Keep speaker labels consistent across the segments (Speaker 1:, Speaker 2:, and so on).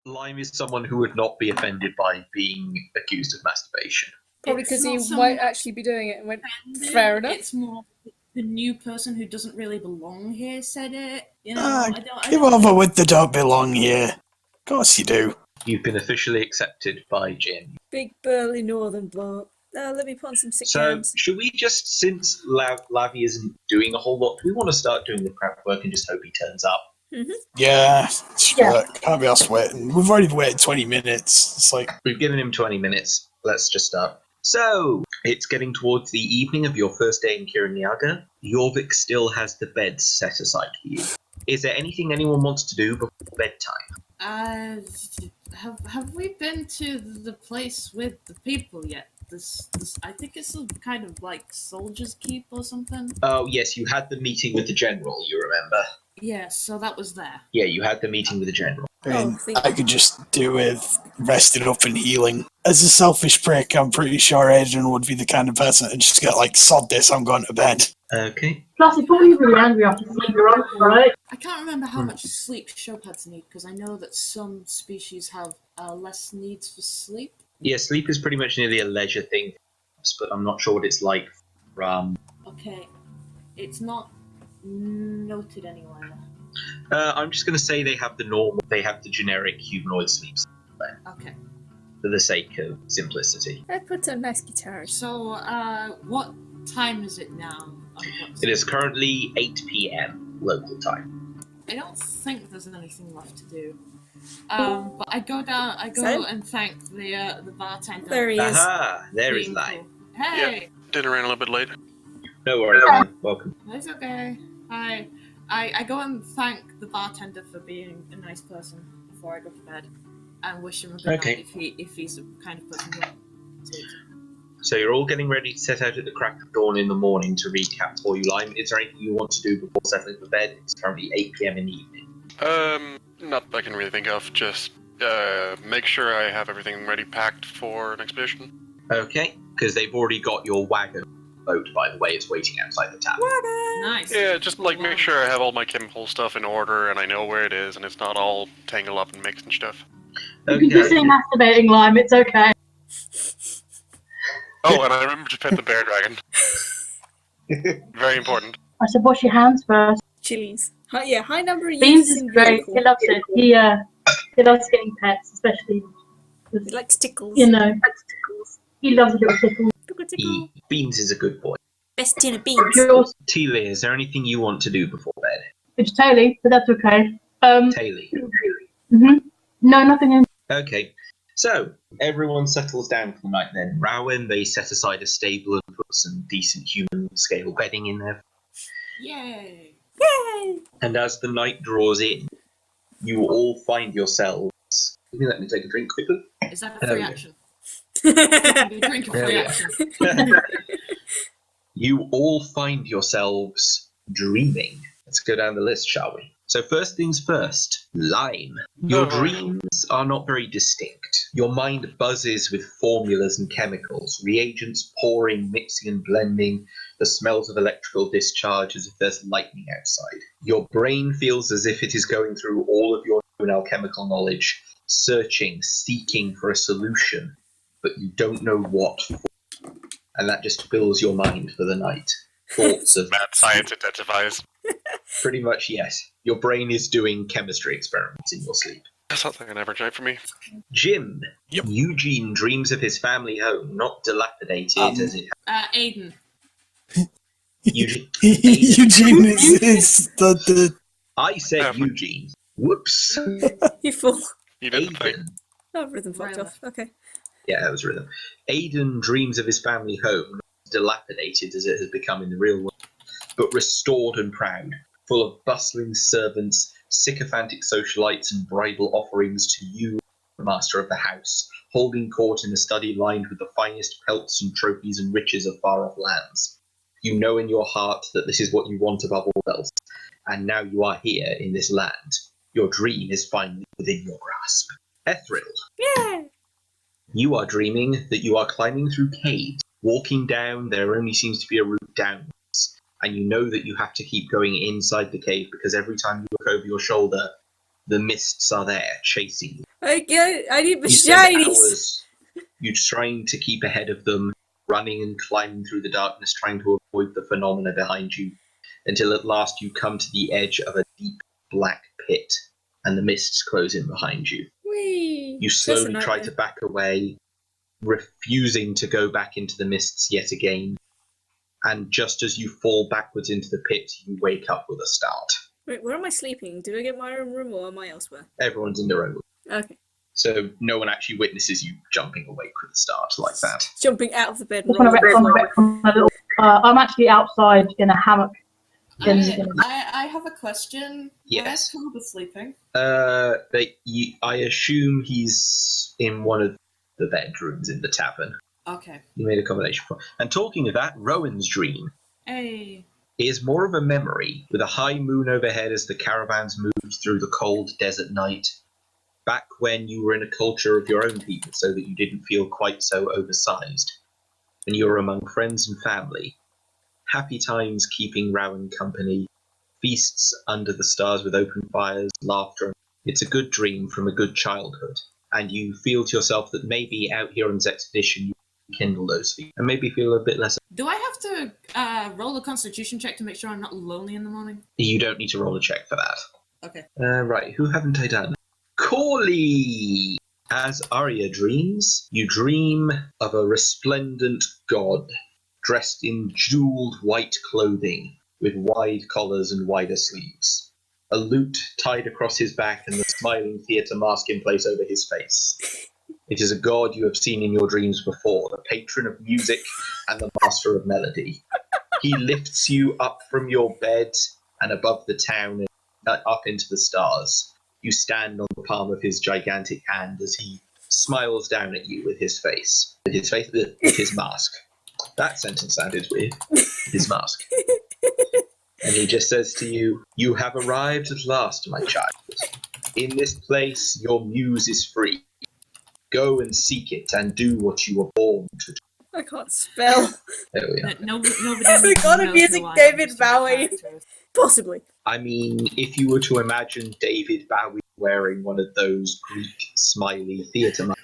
Speaker 1: Lime is someone who would not be offended by being accused of masturbation.
Speaker 2: Probably because he might actually be doing it and went, fair enough.
Speaker 3: It's more the new person who doesn't really belong here said it. You know, I
Speaker 4: Give over with the don't belong here. Of course you do.
Speaker 1: You've been officially accepted by Jim.
Speaker 2: Big burly northern bloke. Let me put on some sick
Speaker 1: So,
Speaker 2: cams.
Speaker 1: should we just, since Lavi isn't doing a whole lot, do we want to start doing the prep work and just hope he turns up?
Speaker 2: Mm-hmm.
Speaker 4: Yeah, can't be us waiting. We've already waited 20 minutes. It's like...
Speaker 1: We've given him 20 minutes. Let's just start. So, it's getting towards the evening of your first day in Kirinyaga. Jorvik still has the bed set aside for you. Is there anything anyone wants to do before bedtime?
Speaker 3: Have we been to the place with the people yet? This I think it's some kind of like soldier's keep or something.
Speaker 1: Oh, yes, you had the meeting with the general, you remember?
Speaker 3: Yeah, so that was there.
Speaker 1: Yeah, you had the meeting with the general.
Speaker 4: I could just do with resting up and healing. As a selfish prick, I'm pretty sure Adrian would be the kind of person that just get like, sod this, I'm going to bed.
Speaker 1: Okay.
Speaker 5: Plus, you're probably really angry after seeing your uncle, right?
Speaker 3: I can't remember how much sleep showpads need, because I know that some species have less needs for sleep.
Speaker 1: Yeah, sleep is pretty much nearly a leisure thing, but I'm not sure what it's like from...
Speaker 3: Okay, it's not noted anywhere.
Speaker 1: I'm just going to say they have the generic humanoid sleep plan.
Speaker 3: Okay.
Speaker 1: For the sake of simplicity.
Speaker 2: I put some nice guitars.
Speaker 3: So, what time is it now?
Speaker 1: It is currently 8 p.m. local time.
Speaker 3: I don't think there's anything left to do. But I go and thank the bartender.
Speaker 2: There he is.
Speaker 1: Aha! There is Lime.
Speaker 3: Hey!
Speaker 6: Yep. Dinner ran a little bit late.
Speaker 1: No worries, man. Welcome.
Speaker 3: That's okay. Hi. I go and thank the bartender for being a nice person before I go to bed, and wish him a good night if he's the kind of person who takes it.
Speaker 1: So you're all getting ready to set out at the crack of dawn in the morning. To recap for you, Lime, is there anything you want to do before settling for bed? It's currently 8 p.m. in the evening.
Speaker 6: Not that I can really think of. Just make sure I have everything ready packed for an expedition.
Speaker 1: Okay, because they've already got your wagon boat, by the way. It's waiting outside the tavern.
Speaker 3: Nice.
Speaker 6: Yeah, just like make sure I have all my chemical stuff in order and I know where it is and it's not all tangled up and mixed and stuff.
Speaker 5: You can just say masturbating, Lime, it's okay.
Speaker 6: Oh, and I remember to pet the bear dragon. Very important.
Speaker 5: I said wash your hands first.
Speaker 2: Chilies. High number of
Speaker 5: Beans
Speaker 2: uses
Speaker 5: is
Speaker 2: in
Speaker 5: great,
Speaker 2: vehicle.
Speaker 5: he loves it. He loves getting pets, especially.
Speaker 2: He likes tickles.
Speaker 5: You know, he loves a little tickle.
Speaker 2: Tickle.
Speaker 1: Beans is a good boy.
Speaker 2: Best tin of beans.
Speaker 5: Yours,
Speaker 1: Tila, is there anything you want to do before bed?
Speaker 5: it's Taylor, but that's okay.
Speaker 1: Taylor.
Speaker 5: No, nothing in.
Speaker 1: Okay, so everyone settles down for the night then. Rowan, they set aside a stable and put some decent human scale bedding in there.
Speaker 3: Yay!
Speaker 2: Yay!
Speaker 1: And as the night draws in, you all find yourselves... Let me take a drink quickly.
Speaker 3: Is that a free action? Drink a
Speaker 1: There
Speaker 3: free
Speaker 1: we
Speaker 3: action.
Speaker 1: You all find yourselves dreaming. Let's go down the list, shall we? So first things first, Lime. Your dreams are not very distinct. Your mind buzzes with formulas and chemicals, reagents pouring, mixing and blending, the smells of electrical discharge as if there's lightning outside. Your brain feels as if it is going through all of your known alchemical knowledge, searching, seeking for a solution, but you don't know what for. And that just fills your mind for the night. Thoughts of...
Speaker 6: Mad science identifies.
Speaker 1: Pretty much, yes. Your brain is doing chemistry experiments in your sleep.
Speaker 6: That's not like an average night for me.
Speaker 1: Jim.
Speaker 4: Yep.
Speaker 1: Eugene dreams of his family home, not dilapidated as it...
Speaker 3: Aiden.
Speaker 1: Eugene.
Speaker 4: Eugene is the...
Speaker 1: I said Eugene. Whoops.
Speaker 2: You fool.
Speaker 6: You did the thing.
Speaker 1: Aiden.
Speaker 2: Oh, rhythm fucked
Speaker 3: Right.
Speaker 2: off. Okay.
Speaker 1: Yeah, that was rhythm. Aiden dreams of his family home, not dilapidated as it has become in the real world, but restored and proud, full of bustling servants, sycophantic socialites, and bridal offerings to you, the master of the house, holding court in a study lined with the finest pelts and trophies and riches of far-off lands. You know in your heart that this is what you want above all else, and now you are here in this land. Your dream is finally within your grasp. Ethril.
Speaker 2: Yay!
Speaker 1: You are dreaming that you are climbing through caves. Walking down, there only seems to be a route downwards. And you know that you have to keep going inside the cave because every time you look over your shoulder, the mists are there chasing you.
Speaker 2: I need the
Speaker 1: You spend
Speaker 2: shinies.
Speaker 1: hours you trying to keep ahead of them, running and climbing through the darkness, trying to avoid the phenomena behind you, until at last you come to the edge of a deep black pit, and the mists close in behind you.
Speaker 2: Whee!
Speaker 1: You
Speaker 2: That's a
Speaker 1: slowly try
Speaker 2: nightmare.
Speaker 1: to back away, refusing to go back into the mists yet again, and just as you fall backwards into the pit, you wake up with a start.
Speaker 2: Wait, where am I sleeping? Do I get my own room or am I elsewhere?
Speaker 1: Everyone's in their own room.
Speaker 2: Okay.
Speaker 1: So no one actually witnesses you jumping awake with a start like that.
Speaker 2: Jumping out of the bed and
Speaker 5: Just want to
Speaker 2: rolling on the floor.
Speaker 5: retcon a little. I'm actually outside in a hammock.
Speaker 3: I have a question.
Speaker 1: Yes.
Speaker 3: Where's Cooper sleeping?
Speaker 1: I assume he's in one of the bedrooms in the tavern.
Speaker 3: Okay.
Speaker 1: You made a combination for. And talking of that, Rowan's dream
Speaker 3: Hey.
Speaker 1: is more of a memory, with a high moon overhead as the caravans moved through the cold desert night. Back when you were in a culture of your own people, so that you didn't feel quite so oversized. When you were among friends and family. Happy times keeping Rowan company. Feasts under the stars with open fires, laughter. It's a good dream from a good childhood. And you feel to yourself that maybe out here on this expedition you kindle those feet. And maybe feel a bit less.
Speaker 3: Do I have to roll a constitution check to make sure I'm not lonely in the morning?
Speaker 1: You don't need to roll a check for that.
Speaker 3: Okay.
Speaker 1: Right, who haven't I done? Cawley! As Arya dreams, you dream of a resplendent god, dressed in jeweled white clothing, with wide collars and wider sleeves. A lute tied across his back and the smiling theatre mask in place over his face. It is a god you have seen in your dreams before, the patron of music and the master of melody. He lifts you up from your bed and above the town and up into the stars. You stand on the palm of his gigantic hand as he smiles down at you with his face. With his mask. That sentence sounded weird. His mask. And he just says to you, "You have arrived at last, my child. In this place, your muse is free. Go and seek it and do what you were born to do."
Speaker 2: I can't spell.
Speaker 1: There we are.
Speaker 3: Nobody
Speaker 2: The god of
Speaker 3: knows
Speaker 2: music,
Speaker 3: who I am,
Speaker 2: David
Speaker 3: just a
Speaker 2: Bowie.
Speaker 3: character.
Speaker 2: Possibly.
Speaker 1: I mean, if you were to imagine David Bowie wearing one of those Greek smiley theatre masks,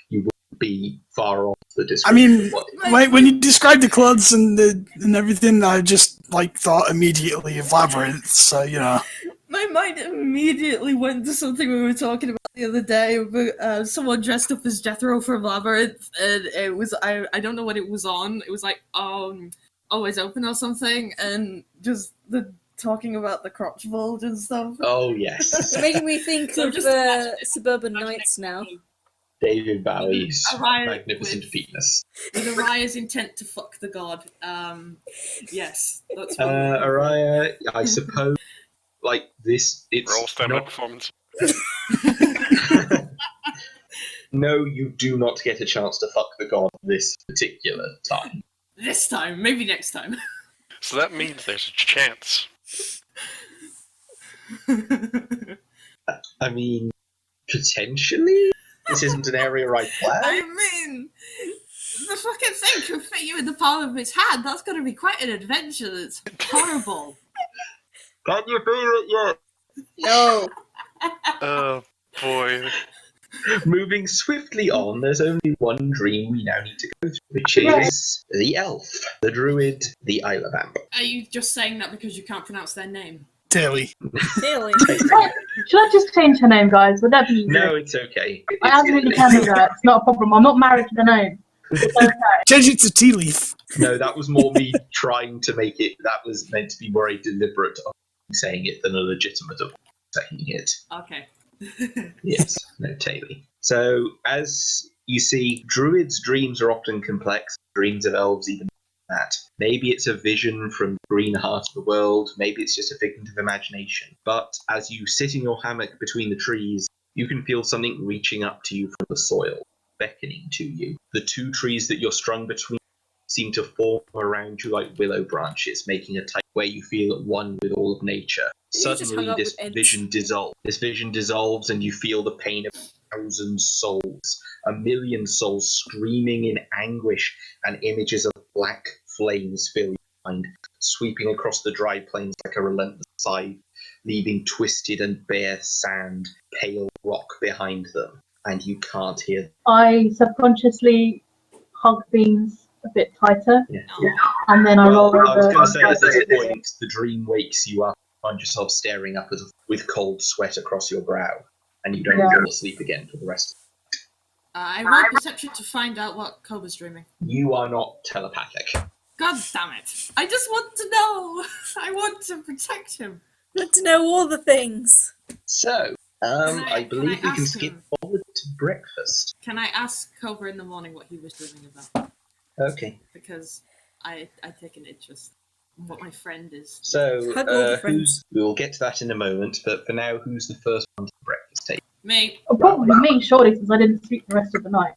Speaker 1: you wouldn't be far off the
Speaker 4: I
Speaker 1: description.
Speaker 4: mean, when you described the clothes and everything, I just thought immediately of Labyrinth. So you know.
Speaker 3: My mind immediately went to something we were talking about the other day. Someone dressed up as Jethro from Labyrinth, and it was I don't know what it was on. It was like Always Open or something, and just the talking about the crotch bulge and stuff.
Speaker 1: Oh yes,
Speaker 2: It's making me think
Speaker 3: So
Speaker 2: of
Speaker 3: just imagine-
Speaker 2: Suburban Nights now.
Speaker 1: David Bowie's
Speaker 3: Araya
Speaker 1: magnificent
Speaker 3: with-
Speaker 1: penis.
Speaker 3: With Araya's intent to fuck the god. Yes, that's what
Speaker 1: Araya, I suppose, like this, it's
Speaker 6: Roll stamina
Speaker 1: not.
Speaker 6: performance.
Speaker 1: No, you do not get a chance to fuck the god this particular time.
Speaker 3: This time, maybe next time.
Speaker 6: So that means there's a chance.
Speaker 1: I mean, potentially? This isn't an area I plan.
Speaker 3: I mean, the fucking thing can fit you in the palm of his hand. That's going to be quite an adventure. That's horrible.
Speaker 1: Can you feel it yet?
Speaker 2: No.
Speaker 6: Oh, boy.
Speaker 1: Moving swiftly on, there's only one dream we now need to go through, which is the elf, the druid, the Eliavamp.
Speaker 3: Are you just saying that because you can't pronounce their name?
Speaker 4: Daily.
Speaker 2: Really?
Speaker 5: Should I just change her name, guys? Would that be easier?
Speaker 1: No, it's okay.
Speaker 5: I absolutely can do that. It's not a problem. I'm not married to the name. It's okay.
Speaker 4: Change it to tea leaf.
Speaker 1: No, that was more me trying to make it. That was meant to be more a deliberate of saying it than a legitimate of saying it.
Speaker 3: Okay.
Speaker 1: Yes, no, Taylor. So, as you see, druids' dreams are often complex. Dreams of elves even that. Maybe it's a vision from the green heart of the world. Maybe it's just a figment of imagination. But as you sit in your hammock between the trees, you can feel something reaching up to you from the soil, beckoning to you. The two trees that you're strung between seem to form around you like willow branches, making a type where you feel at one with all of nature.
Speaker 2: You just hung
Speaker 1: Suddenly,
Speaker 2: up
Speaker 1: this
Speaker 2: with Ents.
Speaker 1: vision dissolves. This vision dissolves, and you feel the pain of 1,000 souls, 1,000,000 souls screaming in anguish, and images of black flames fill your mind, sweeping across the dry plains like a relentless scythe, leaving twisted and bare sand, pale rock behind them, and you can't hear them.
Speaker 5: I subconsciously hug Beans a bit tighter,
Speaker 1: Yeah.
Speaker 5: and then I roll over.
Speaker 1: I was going to say at this point, the dream wakes you up, find yourself staring up with cold sweat across your brow, and you don't fall asleep again for the rest of
Speaker 3: I roll perception to find out what Koba's dreaming.
Speaker 1: You are not telepathic.
Speaker 3: God damn it! I just want to know. I want to protect him.
Speaker 2: I want to know all the things.
Speaker 1: So, I believe we can
Speaker 3: ask
Speaker 1: skip
Speaker 3: him?
Speaker 1: forward to breakfast.
Speaker 3: Can I ask Koba in the morning what he was dreaming about?
Speaker 1: Okay.
Speaker 3: Because I take an interest in what my friend is.
Speaker 1: So,
Speaker 2: Hug all the friends.
Speaker 1: we'll get to that in a moment, but for now, who's the first one to the breakfast table?
Speaker 3: Me.
Speaker 5: Oh, probably me, surely, since I didn't sleep the rest of the night.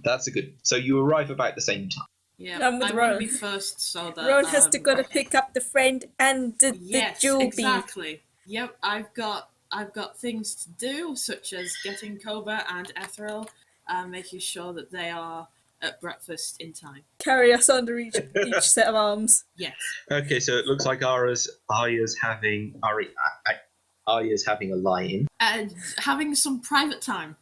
Speaker 1: That's a good. So you arrive about the same time.
Speaker 3: Yeah,
Speaker 2: I'm with
Speaker 3: I want to
Speaker 2: Ron.
Speaker 3: be first so that...
Speaker 2: Ron has to go to pick up the friend and the jewel bead.
Speaker 3: Exactly. Yep, I've got things to do, such as getting Koba and Ethereal, making sure that they are at breakfast in time.
Speaker 2: Carry us under each set of arms.
Speaker 3: Yes.
Speaker 1: Okay, so it looks like Arya's having a lie-in.
Speaker 3: And having some private time.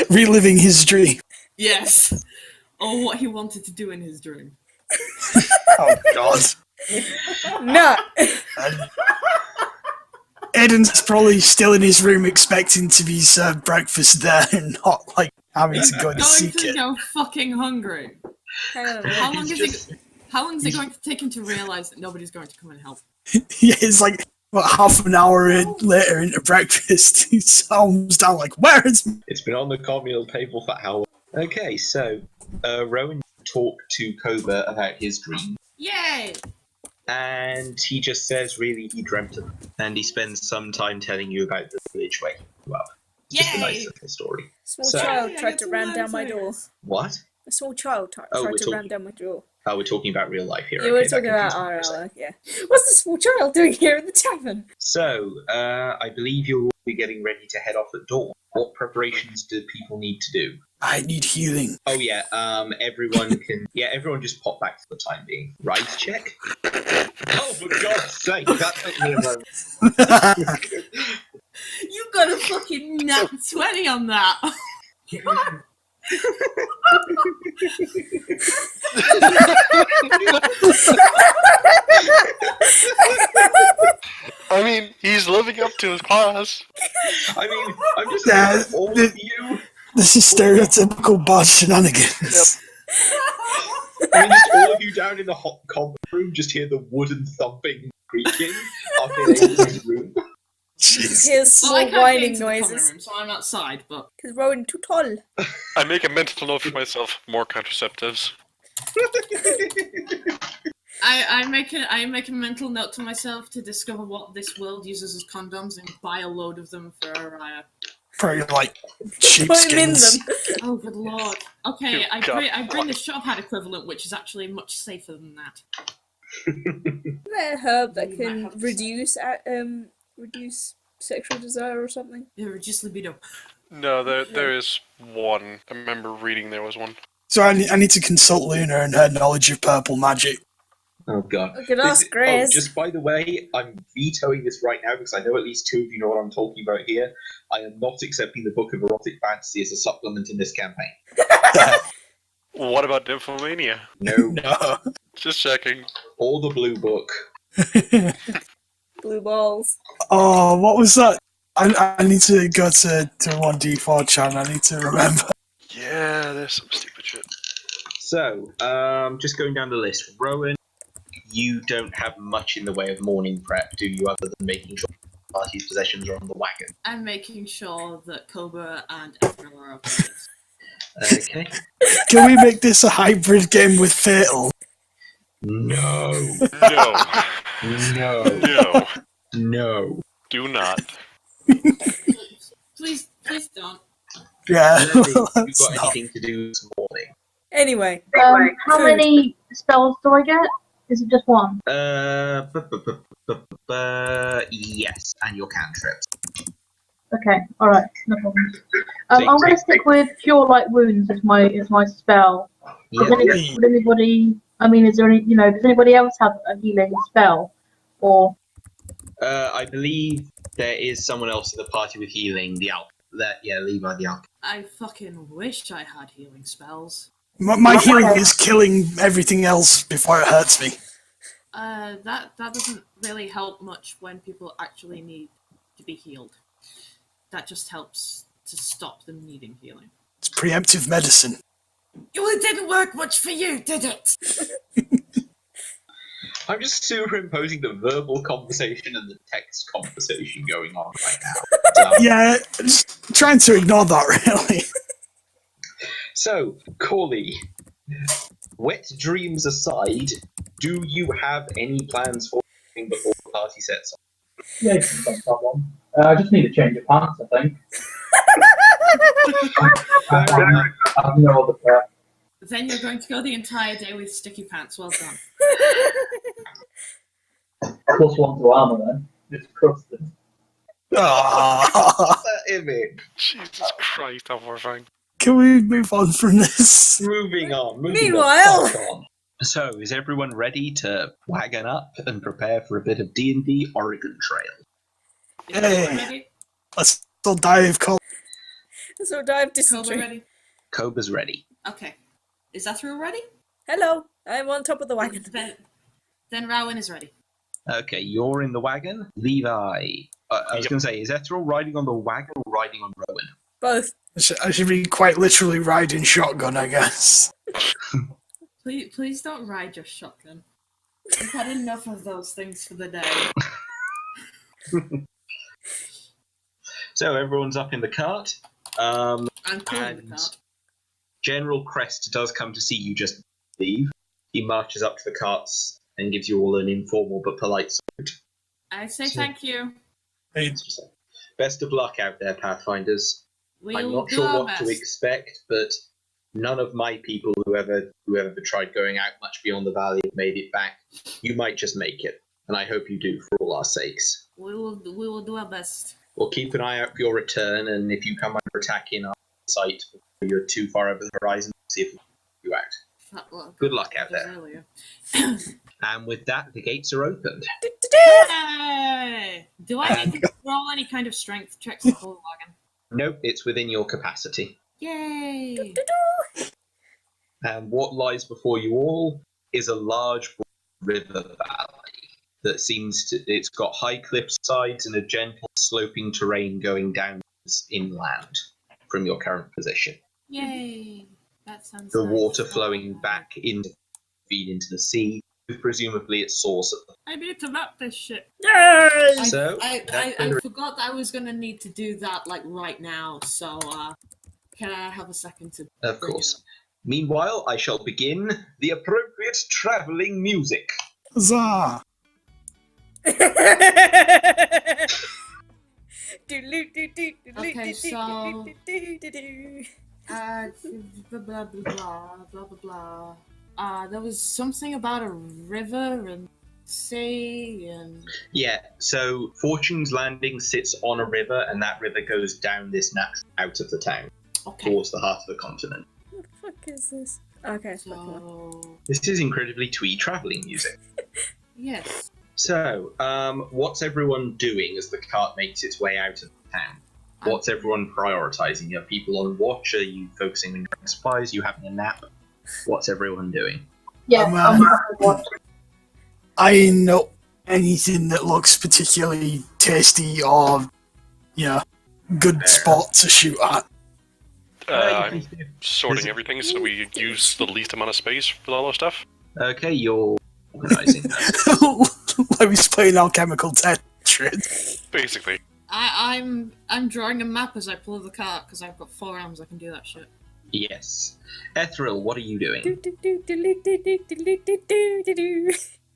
Speaker 4: Reliving his dream.
Speaker 3: Yes. Or what he wanted to do in his dream.
Speaker 4: Oh, God.
Speaker 2: No.
Speaker 4: Aiden's probably still in his room expecting to be served breakfast there and not, like, having to go and
Speaker 3: Going
Speaker 4: seek
Speaker 3: to
Speaker 4: it.
Speaker 3: go fucking hungry.
Speaker 2: Hang on a minute.
Speaker 3: How long is it going to take him to realise that nobody's going to come and help?
Speaker 4: Yeah, it's like, what, half an hour later into breakfast, he's almost down like, where is...
Speaker 1: It's been on the communal table for hours. Okay, so Rowan talked to Koba about his dream,
Speaker 3: Yay!
Speaker 1: and he just says really he dreamt of it, and he spends some time telling you about the village where he grew up. It's just a nice
Speaker 3: Yay!
Speaker 1: little story.
Speaker 2: Small
Speaker 1: So-
Speaker 2: child
Speaker 3: Yay, I
Speaker 2: tried
Speaker 3: get
Speaker 2: to
Speaker 3: to
Speaker 2: ram
Speaker 3: learn
Speaker 2: down my door.
Speaker 3: things.
Speaker 1: What?
Speaker 2: A small child tried
Speaker 1: Oh, we're
Speaker 2: to ram
Speaker 1: talking-
Speaker 2: down my door.
Speaker 1: Oh, we're talking about real life here.
Speaker 2: Yeah, we're
Speaker 1: okay, that
Speaker 2: talking about
Speaker 1: confuses me for a
Speaker 2: RL, yeah. What's the small child doing here at the tavern?
Speaker 1: So, I believe you'll all be getting ready to head off at dawn. What preparations do people need to do?
Speaker 4: I need healing.
Speaker 1: Oh yeah, everyone can. Yeah, everyone just pop back for the time being. Rise check. Oh, for God's sake, that took me a moment.
Speaker 3: You got a fucking nat 20 on that!
Speaker 6: I mean, he's living up to his class.
Speaker 1: I mean, I'm just
Speaker 4: Yeah,
Speaker 1: saying, all of you.
Speaker 4: This is stereotypical bad shenanigans.
Speaker 1: I mean, just all of you down in the hot common room just hear the wooden thumping creaking up in Aiden's room.
Speaker 4: Jeez.
Speaker 2: Here's
Speaker 3: Well, I
Speaker 2: small
Speaker 3: can't get
Speaker 2: whining
Speaker 3: into the common
Speaker 2: noises.
Speaker 3: room, so I'm outside, but...
Speaker 2: Because Rowan too tall.
Speaker 6: I make a mental note for myself, more contraceptives.
Speaker 3: I make a mental note to myself to discover what this world uses as condoms and buy a load of them for Araya.
Speaker 4: Probably like
Speaker 2: Put him in
Speaker 4: sheepskins.
Speaker 2: them.
Speaker 3: Oh, good lord. Okay, I
Speaker 6: God.
Speaker 3: bring the shop hat equivalent, which is actually much safer than that.
Speaker 2: Isn't there a herb that
Speaker 3: You might
Speaker 2: can
Speaker 3: have to
Speaker 2: reduce sexual desire or something?
Speaker 3: Yeah, reduce libido.
Speaker 6: No, there is one. I remember reading there was one.
Speaker 4: So I need to consult Luna and her knowledge of purple magic.
Speaker 1: Oh god.
Speaker 2: Look at us, Grace.
Speaker 1: Just by the way, I'm vetoing this right now because I know at least two of you know what I'm talking about here. I am not accepting the Book of Erotic Fantasy as a supplement in this campaign.
Speaker 6: What about Nymphomania?
Speaker 1: No.
Speaker 4: No.
Speaker 6: Just checking.
Speaker 1: Or the Blue Book.
Speaker 2: Blue balls.
Speaker 4: Oh, what was that? I need to go to 1D4 chat. I need to remember.
Speaker 6: Yeah, there's some stupid shit.
Speaker 1: So, just going down the list. Rowan, you don't have much in the way of morning prep, do you, other than making sure the party's possessions are on the wagon?
Speaker 3: And making sure that Cobra and Ethereal are okay.
Speaker 1: Okay.
Speaker 4: Can we make this a hybrid game with Fatal?
Speaker 1: No.
Speaker 6: No.
Speaker 1: No.
Speaker 6: No.
Speaker 1: No.
Speaker 6: Do not.
Speaker 3: Please don't.
Speaker 4: Yeah.
Speaker 1: I don't think you've
Speaker 4: let's
Speaker 1: got
Speaker 4: not.
Speaker 1: anything to do this morning.
Speaker 2: Anyway,
Speaker 5: How
Speaker 2: food.
Speaker 5: many spells do I get? Is it just one?
Speaker 1: Yes, and your cantrips.
Speaker 5: Okay, alright, no problem.
Speaker 1: So
Speaker 5: I'm
Speaker 1: you
Speaker 5: going to
Speaker 1: take-
Speaker 5: stick with Cure Light Wounds as my spell.
Speaker 1: Yeah.
Speaker 5: Would anybody, I mean, is there any, does anybody else have a healing spell? Or
Speaker 1: I believe there is someone else in the party with healing. The Alp. Levi the Alp.
Speaker 3: I fucking wish I had healing spells.
Speaker 4: My healing is killing everything else before it hurts me.
Speaker 3: That doesn't really help much when people actually need to be healed. That just helps to stop them needing healing.
Speaker 4: It's preemptive medicine.
Speaker 3: Well, it didn't work much for you, did it?
Speaker 1: I'm just superimposing the verbal conversation and the text conversation going on right now.
Speaker 4: Yeah, just trying to ignore that, really.
Speaker 1: So, Cawley, wet dreams aside, do you have any plans for anything before the party sets off?
Speaker 5: yeah, it's no problem. I just need a change of pants, I think. I have no other prep.
Speaker 3: Then you're going to go the entire day with sticky pants. Well done.
Speaker 5: +1 to armor then. It's crusted.
Speaker 4: Ah,
Speaker 1: That image.
Speaker 6: Jesus Christ, that poor thing.
Speaker 4: can we move on from this?
Speaker 1: Moving on.
Speaker 2: Meanwhile-
Speaker 1: the fuck on. So, is everyone ready to wagon up and prepare for a bit of D&D Oregon Trail?
Speaker 3: Is everyone
Speaker 4: Hey.
Speaker 3: ready?
Speaker 4: Let's still die of cold.
Speaker 2: So dive
Speaker 3: Cobra
Speaker 2: dysentery.
Speaker 3: ready?
Speaker 1: Koba's ready.
Speaker 3: Okay. Is that through ready?
Speaker 2: Hello, I'm on top of the wagon.
Speaker 3: Then Rowan is ready.
Speaker 1: Okay, you're in the wagon. Levi. I was
Speaker 6: Yep.
Speaker 1: going to say, is Ethereal riding on the wagon or riding on Rowan?
Speaker 2: Both.
Speaker 4: I should be quite literally riding shotgun, I guess.
Speaker 3: Please don't ride your shotgun. I've had enough of those things for the day.
Speaker 1: So, everyone's up in the cart.
Speaker 3: I'm pulling the
Speaker 1: And-
Speaker 3: cart.
Speaker 1: General Crest does come to see you just leave. He marches up to the carts and gives you all an informal but polite salute.
Speaker 3: I say
Speaker 1: So-
Speaker 3: thank you.
Speaker 4: Hey,
Speaker 1: Best of luck out there, Pathfinders.
Speaker 3: We'll
Speaker 1: I'm not
Speaker 3: do
Speaker 1: sure
Speaker 3: our
Speaker 1: what to
Speaker 3: best.
Speaker 1: expect, but none of my people who ever tried going out much beyond the valley have made it back. You might just make it, and I hope you do for all our sakes.
Speaker 3: We will do our best.
Speaker 1: We'll keep an eye out for your return, and if you come under attack in our sight before you're too far over the horizon, we'll see if we can get you out.
Speaker 3: Well,
Speaker 1: Good luck out
Speaker 3: as
Speaker 1: there.
Speaker 3: earlier.
Speaker 1: And with that, the gates are opened.
Speaker 3: Hey! Do I need to roll any kind of strength checks to pull the wagon?
Speaker 1: Nope, it's within your capacity.
Speaker 3: Yay!
Speaker 1: And what lies before you all is a large river valley that it's got high cliff sides and a gentle sloping terrain going down inland from your current position.
Speaker 3: Yay! That sounds
Speaker 1: The
Speaker 3: nice.
Speaker 1: water flowing back into feed into the sea, with presumably its source at
Speaker 3: I need to map this shit.
Speaker 2: Yay!
Speaker 1: So,
Speaker 3: I forgot that I was gonna need to do that like right now. So can I have a second to?
Speaker 1: of
Speaker 3: bring it
Speaker 1: course.
Speaker 3: up?
Speaker 1: Meanwhile, I shall begin the appropriate travelling music.
Speaker 4: huzzah!
Speaker 3: Okay, so- Blah blah blah blah blah blah blah. There was something about a river and sea and
Speaker 1: Yeah, so Fortune's Landing sits on a river, and that river goes down this natural out of the town
Speaker 3: okay.
Speaker 1: towards the heart of the continent.
Speaker 2: What the fuck is this? Okay, fuck off.
Speaker 3: So
Speaker 1: This is incredibly twee travelling music.
Speaker 3: yes,
Speaker 1: So, what's everyone doing as the cart makes its way out of the town? What's everyone prioritising? Are people on watch? Are you focusing on your supplies? Are you having a nap? What's everyone doing?
Speaker 5: Yeah,
Speaker 4: I'm,
Speaker 5: I'm happy to watch.
Speaker 4: I know anything that looks particularly tasty or, good
Speaker 1: Fair.
Speaker 4: spot to shoot at.
Speaker 6: I'm sorting everything so we use the least amount of space for all our stuff.
Speaker 1: Okay, you're organising.
Speaker 4: Like we're playing alchemical Tetris.
Speaker 6: Basically.
Speaker 3: I'm drawing a map as I pull the cart because I've got 4 arms. I can do that shit.
Speaker 1: Yes. Ethereal, what are you doing?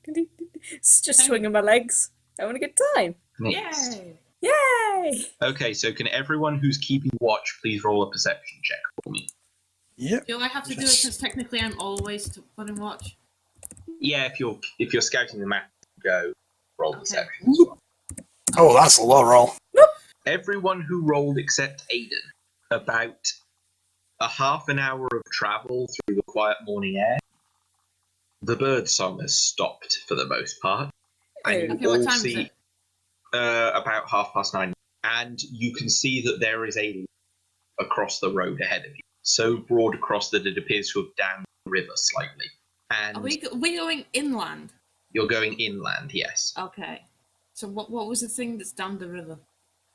Speaker 2: It's just swinging my legs. Having a good time.
Speaker 1: Next.
Speaker 3: Yay!
Speaker 2: Yay!
Speaker 1: Okay, so can everyone who's keeping watch please roll a perception check for me?
Speaker 4: Yep.
Speaker 3: Do I have to do it because technically I'm always putting watch?
Speaker 1: Yeah, if you're scouting the map, go roll
Speaker 3: Okay.
Speaker 1: perception as well.
Speaker 4: Oh, that's a low roll.
Speaker 1: Everyone who rolled except Aiden, about a half an hour of travel through the quiet morning air, the bird song has stopped for the most part. And you
Speaker 3: Okay, what
Speaker 1: all
Speaker 3: time is
Speaker 1: see
Speaker 3: it?
Speaker 1: about 9:30, and you can see that there is a across the road ahead of you, so broad across that it appears to have dammed the river slightly. And
Speaker 3: Are we going inland?
Speaker 1: you're going inland, yes.
Speaker 3: Okay. So what was the thing that's down the river?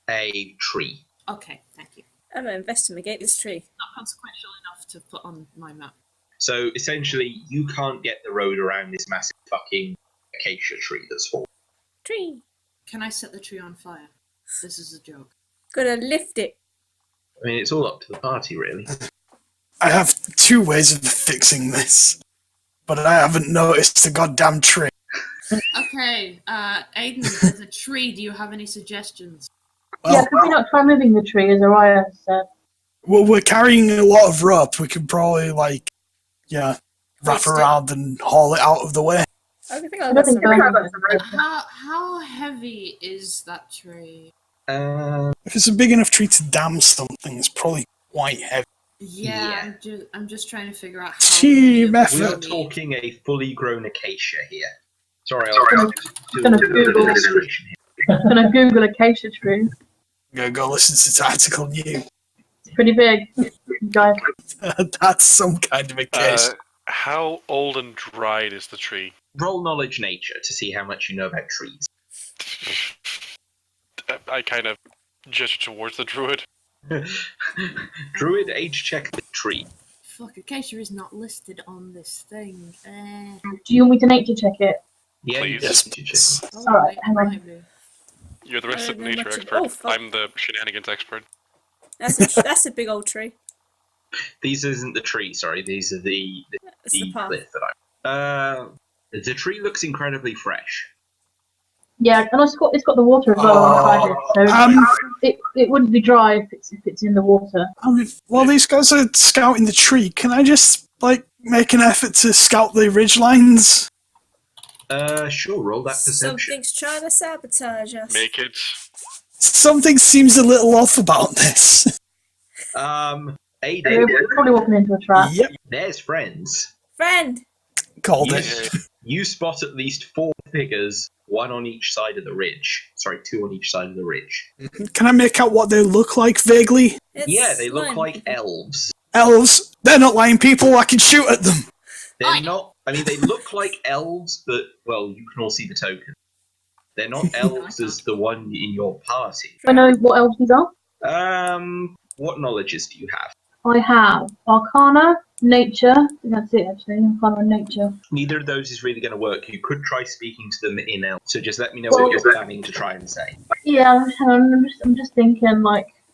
Speaker 1: A tree.
Speaker 3: Okay, thank you.
Speaker 2: I'm gonna investigate this tree.
Speaker 3: Not consequential enough to put on my map.
Speaker 1: So essentially, you can't get the road around this massive fucking acacia tree that's fallen.
Speaker 2: Tree.
Speaker 3: Can I set the tree on fire? This is a joke.
Speaker 2: Gotta lift it.
Speaker 1: I mean, it's all up to the party, really.
Speaker 4: I have 2 ways of fixing this, but I haven't noticed the goddamn tree.
Speaker 3: Okay, Aiden, there's a tree. Do you have any suggestions?
Speaker 4: Well,
Speaker 5: Yeah, could we not try moving the tree, as Araya said?
Speaker 4: well, we're carrying a lot of rope. We could probably, wrap
Speaker 2: Hoist it.
Speaker 4: around and haul it out of the way.
Speaker 2: I think
Speaker 5: I
Speaker 2: I've
Speaker 5: don't
Speaker 2: got some
Speaker 5: think going
Speaker 2: rope.
Speaker 5: with the rope.
Speaker 3: How heavy is that tree?
Speaker 4: If it's a big enough tree to dam something, it's probably quite heavy.
Speaker 3: Yeah, I'm just trying to figure out how
Speaker 4: Team
Speaker 3: heavy
Speaker 1: We're
Speaker 3: it
Speaker 4: effort.
Speaker 3: is.
Speaker 1: talking a fully grown acacia here. Sorry,
Speaker 5: I'm gonna Google.
Speaker 1: illustration here.
Speaker 5: I'm gonna Google acacia tree.
Speaker 4: I'm gonna go listen to Tactical New.
Speaker 5: It's pretty big, guys.
Speaker 4: That's some kind of a case.
Speaker 6: How old and dried is the tree?
Speaker 1: Roll knowledge nature to see how much you know about trees.
Speaker 6: I kind of gesture towards the druid.
Speaker 1: Druid age check the tree.
Speaker 3: Fuck, acacia is not listed on this thing.
Speaker 5: Do you want me to nature check it?
Speaker 1: Yeah, you
Speaker 6: Please.
Speaker 1: can
Speaker 4: Yes,
Speaker 1: check.
Speaker 4: please.
Speaker 5: Alright, hang on.
Speaker 3: maybe.
Speaker 6: You're the resident
Speaker 2: know
Speaker 6: nature
Speaker 2: much of-
Speaker 6: expert.
Speaker 2: oh, fuck.
Speaker 6: I'm the shenanigans expert.
Speaker 2: That's a big old tree.
Speaker 1: These isn't the tree, sorry. These are the
Speaker 2: That's the path.
Speaker 1: cliff that I'm. The tree looks incredibly fresh.
Speaker 5: Yeah, and it's got the water as well alongside it, so it wouldn't be dry if it's in the water.
Speaker 4: While these guys are scouting the tree, can I just, make an effort to scout the ridgelines?
Speaker 1: Sure, roll that perception.
Speaker 2: Something's trying to sabotage us.
Speaker 6: Make it.
Speaker 4: Something seems a little off about this.
Speaker 1: Aiden,
Speaker 5: We're probably walking into a trap.
Speaker 4: Yep,
Speaker 1: there's friends.
Speaker 2: Friend.
Speaker 4: called
Speaker 1: You,
Speaker 4: it.
Speaker 1: you spot at least 4 figures, 1 on each side of the ridge. Sorry, 2 on each side of the ridge.
Speaker 4: Can I make out what they look like vaguely?
Speaker 1: Yeah, they look
Speaker 2: lion
Speaker 1: like
Speaker 2: people.
Speaker 1: elves.
Speaker 4: Elves. They're not lion people. I can shoot at them.
Speaker 1: They're not. I mean, they look like elves, but well, you can all see the token. They're not elves as the one in your party.
Speaker 5: Do I know what elves these are?
Speaker 1: What knowledges do you have?
Speaker 5: I have Arcana, Nature. I think that's it actually. Arcana and Nature.
Speaker 1: Neither of those is really going to work. You could try speaking to them in elf. So just let me know what you're planning to try and say.
Speaker 5: Yeah, I'm just thinking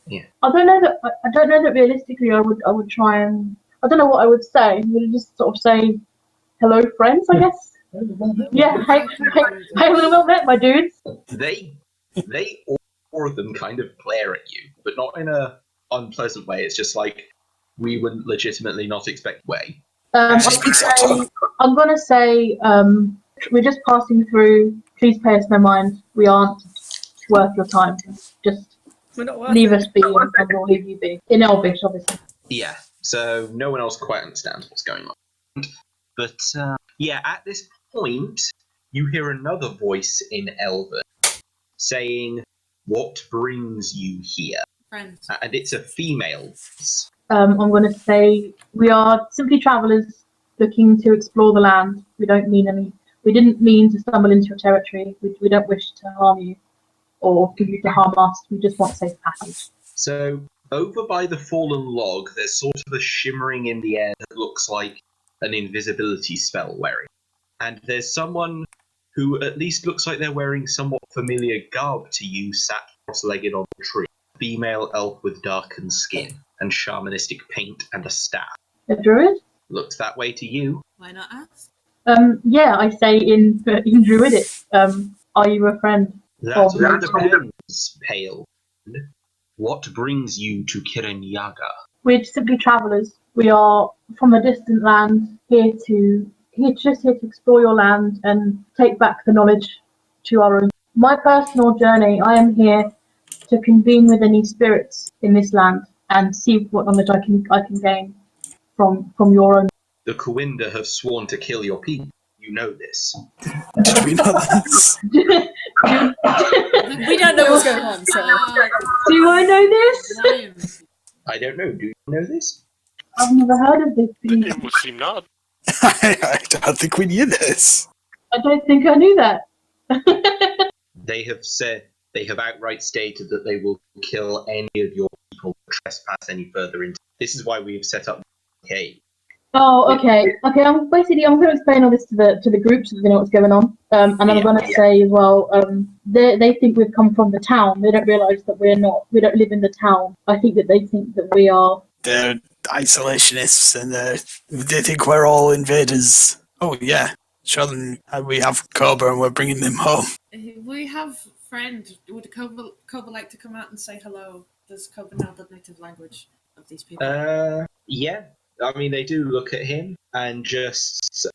Speaker 1: Yeah.
Speaker 5: I don't know that realistically I would try and I don't know what I would say. Would just sort of say hello friends, I guess. Yeah, hey, a little bit, my dudes.
Speaker 1: They all 4 of them kind of glare at you, but not in a unpleasant way. It's just like we would legitimately not expect way.
Speaker 5: I'm gonna say we're just passing through. Please pay us no mind. We aren't worth your time. Just
Speaker 2: We're not worth
Speaker 5: leave
Speaker 2: it.
Speaker 5: us be, and we'll leave you be. In Elvish, obviously.
Speaker 1: Yeah, so no one else quite understands what's going on. But yeah, at this point, you hear another voice in Elven saying, "What brings you here?"
Speaker 3: Friends.
Speaker 1: And it's a female voice.
Speaker 5: I'm going to say we are simply travellers looking to explore the land. We didn't mean to stumble into your territory. We don't wish to harm you or for you to harm us. We just want safe passage.
Speaker 1: So over by the fallen log, there's sort of a shimmering in the air that looks like an invisibility spell wearing. And there's someone who at least looks like they're wearing somewhat familiar garb to you, sat cross-legged on the tree. Female elf with darkened skin and shamanistic paint and a staff.
Speaker 5: A druid?
Speaker 1: Looks that way to you.
Speaker 3: Why not ask?
Speaker 5: Yeah, I say in druidic. Are you a friend?
Speaker 1: That
Speaker 5: Oh,
Speaker 1: all
Speaker 5: that's
Speaker 1: depends, pale. What brings you to Kirinyaga?
Speaker 5: We're simply travellers. We are from a distant land, here to explore your land and take back the knowledge to our own. My personal journey, I am here to convene with any spirits in this land and see what knowledge I can gain from your own.
Speaker 1: The Kawinda have sworn to kill your people. you know this.
Speaker 4: Did we know this?
Speaker 2: We don't know what's going on, so.
Speaker 5: Do I know this?
Speaker 3: Lions.
Speaker 1: I don't know. Do you know this?
Speaker 5: I've never heard of this. Please.
Speaker 6: It would seem not.
Speaker 4: I don't think we knew this.
Speaker 5: I don't think I knew that.
Speaker 1: They have outright stated that they will kill any of your people who trespass any further into. This is why we have set up the cave.
Speaker 5: Oh, okay. I'm going to explain all this to the group so that they know what's going on. And I'm going to say as well, they think we've come from the town. They don't realise that we don't live in the town. I think that they think that we are.
Speaker 4: They're isolationists, and they think we're all invaders. Oh yeah, show them we have Cobra and we're bringing them home.
Speaker 3: We have friend. Would Cobra like to come out and say hello? Does Cobra know the native language of these people?
Speaker 1: Yeah. I mean, they do look at him and just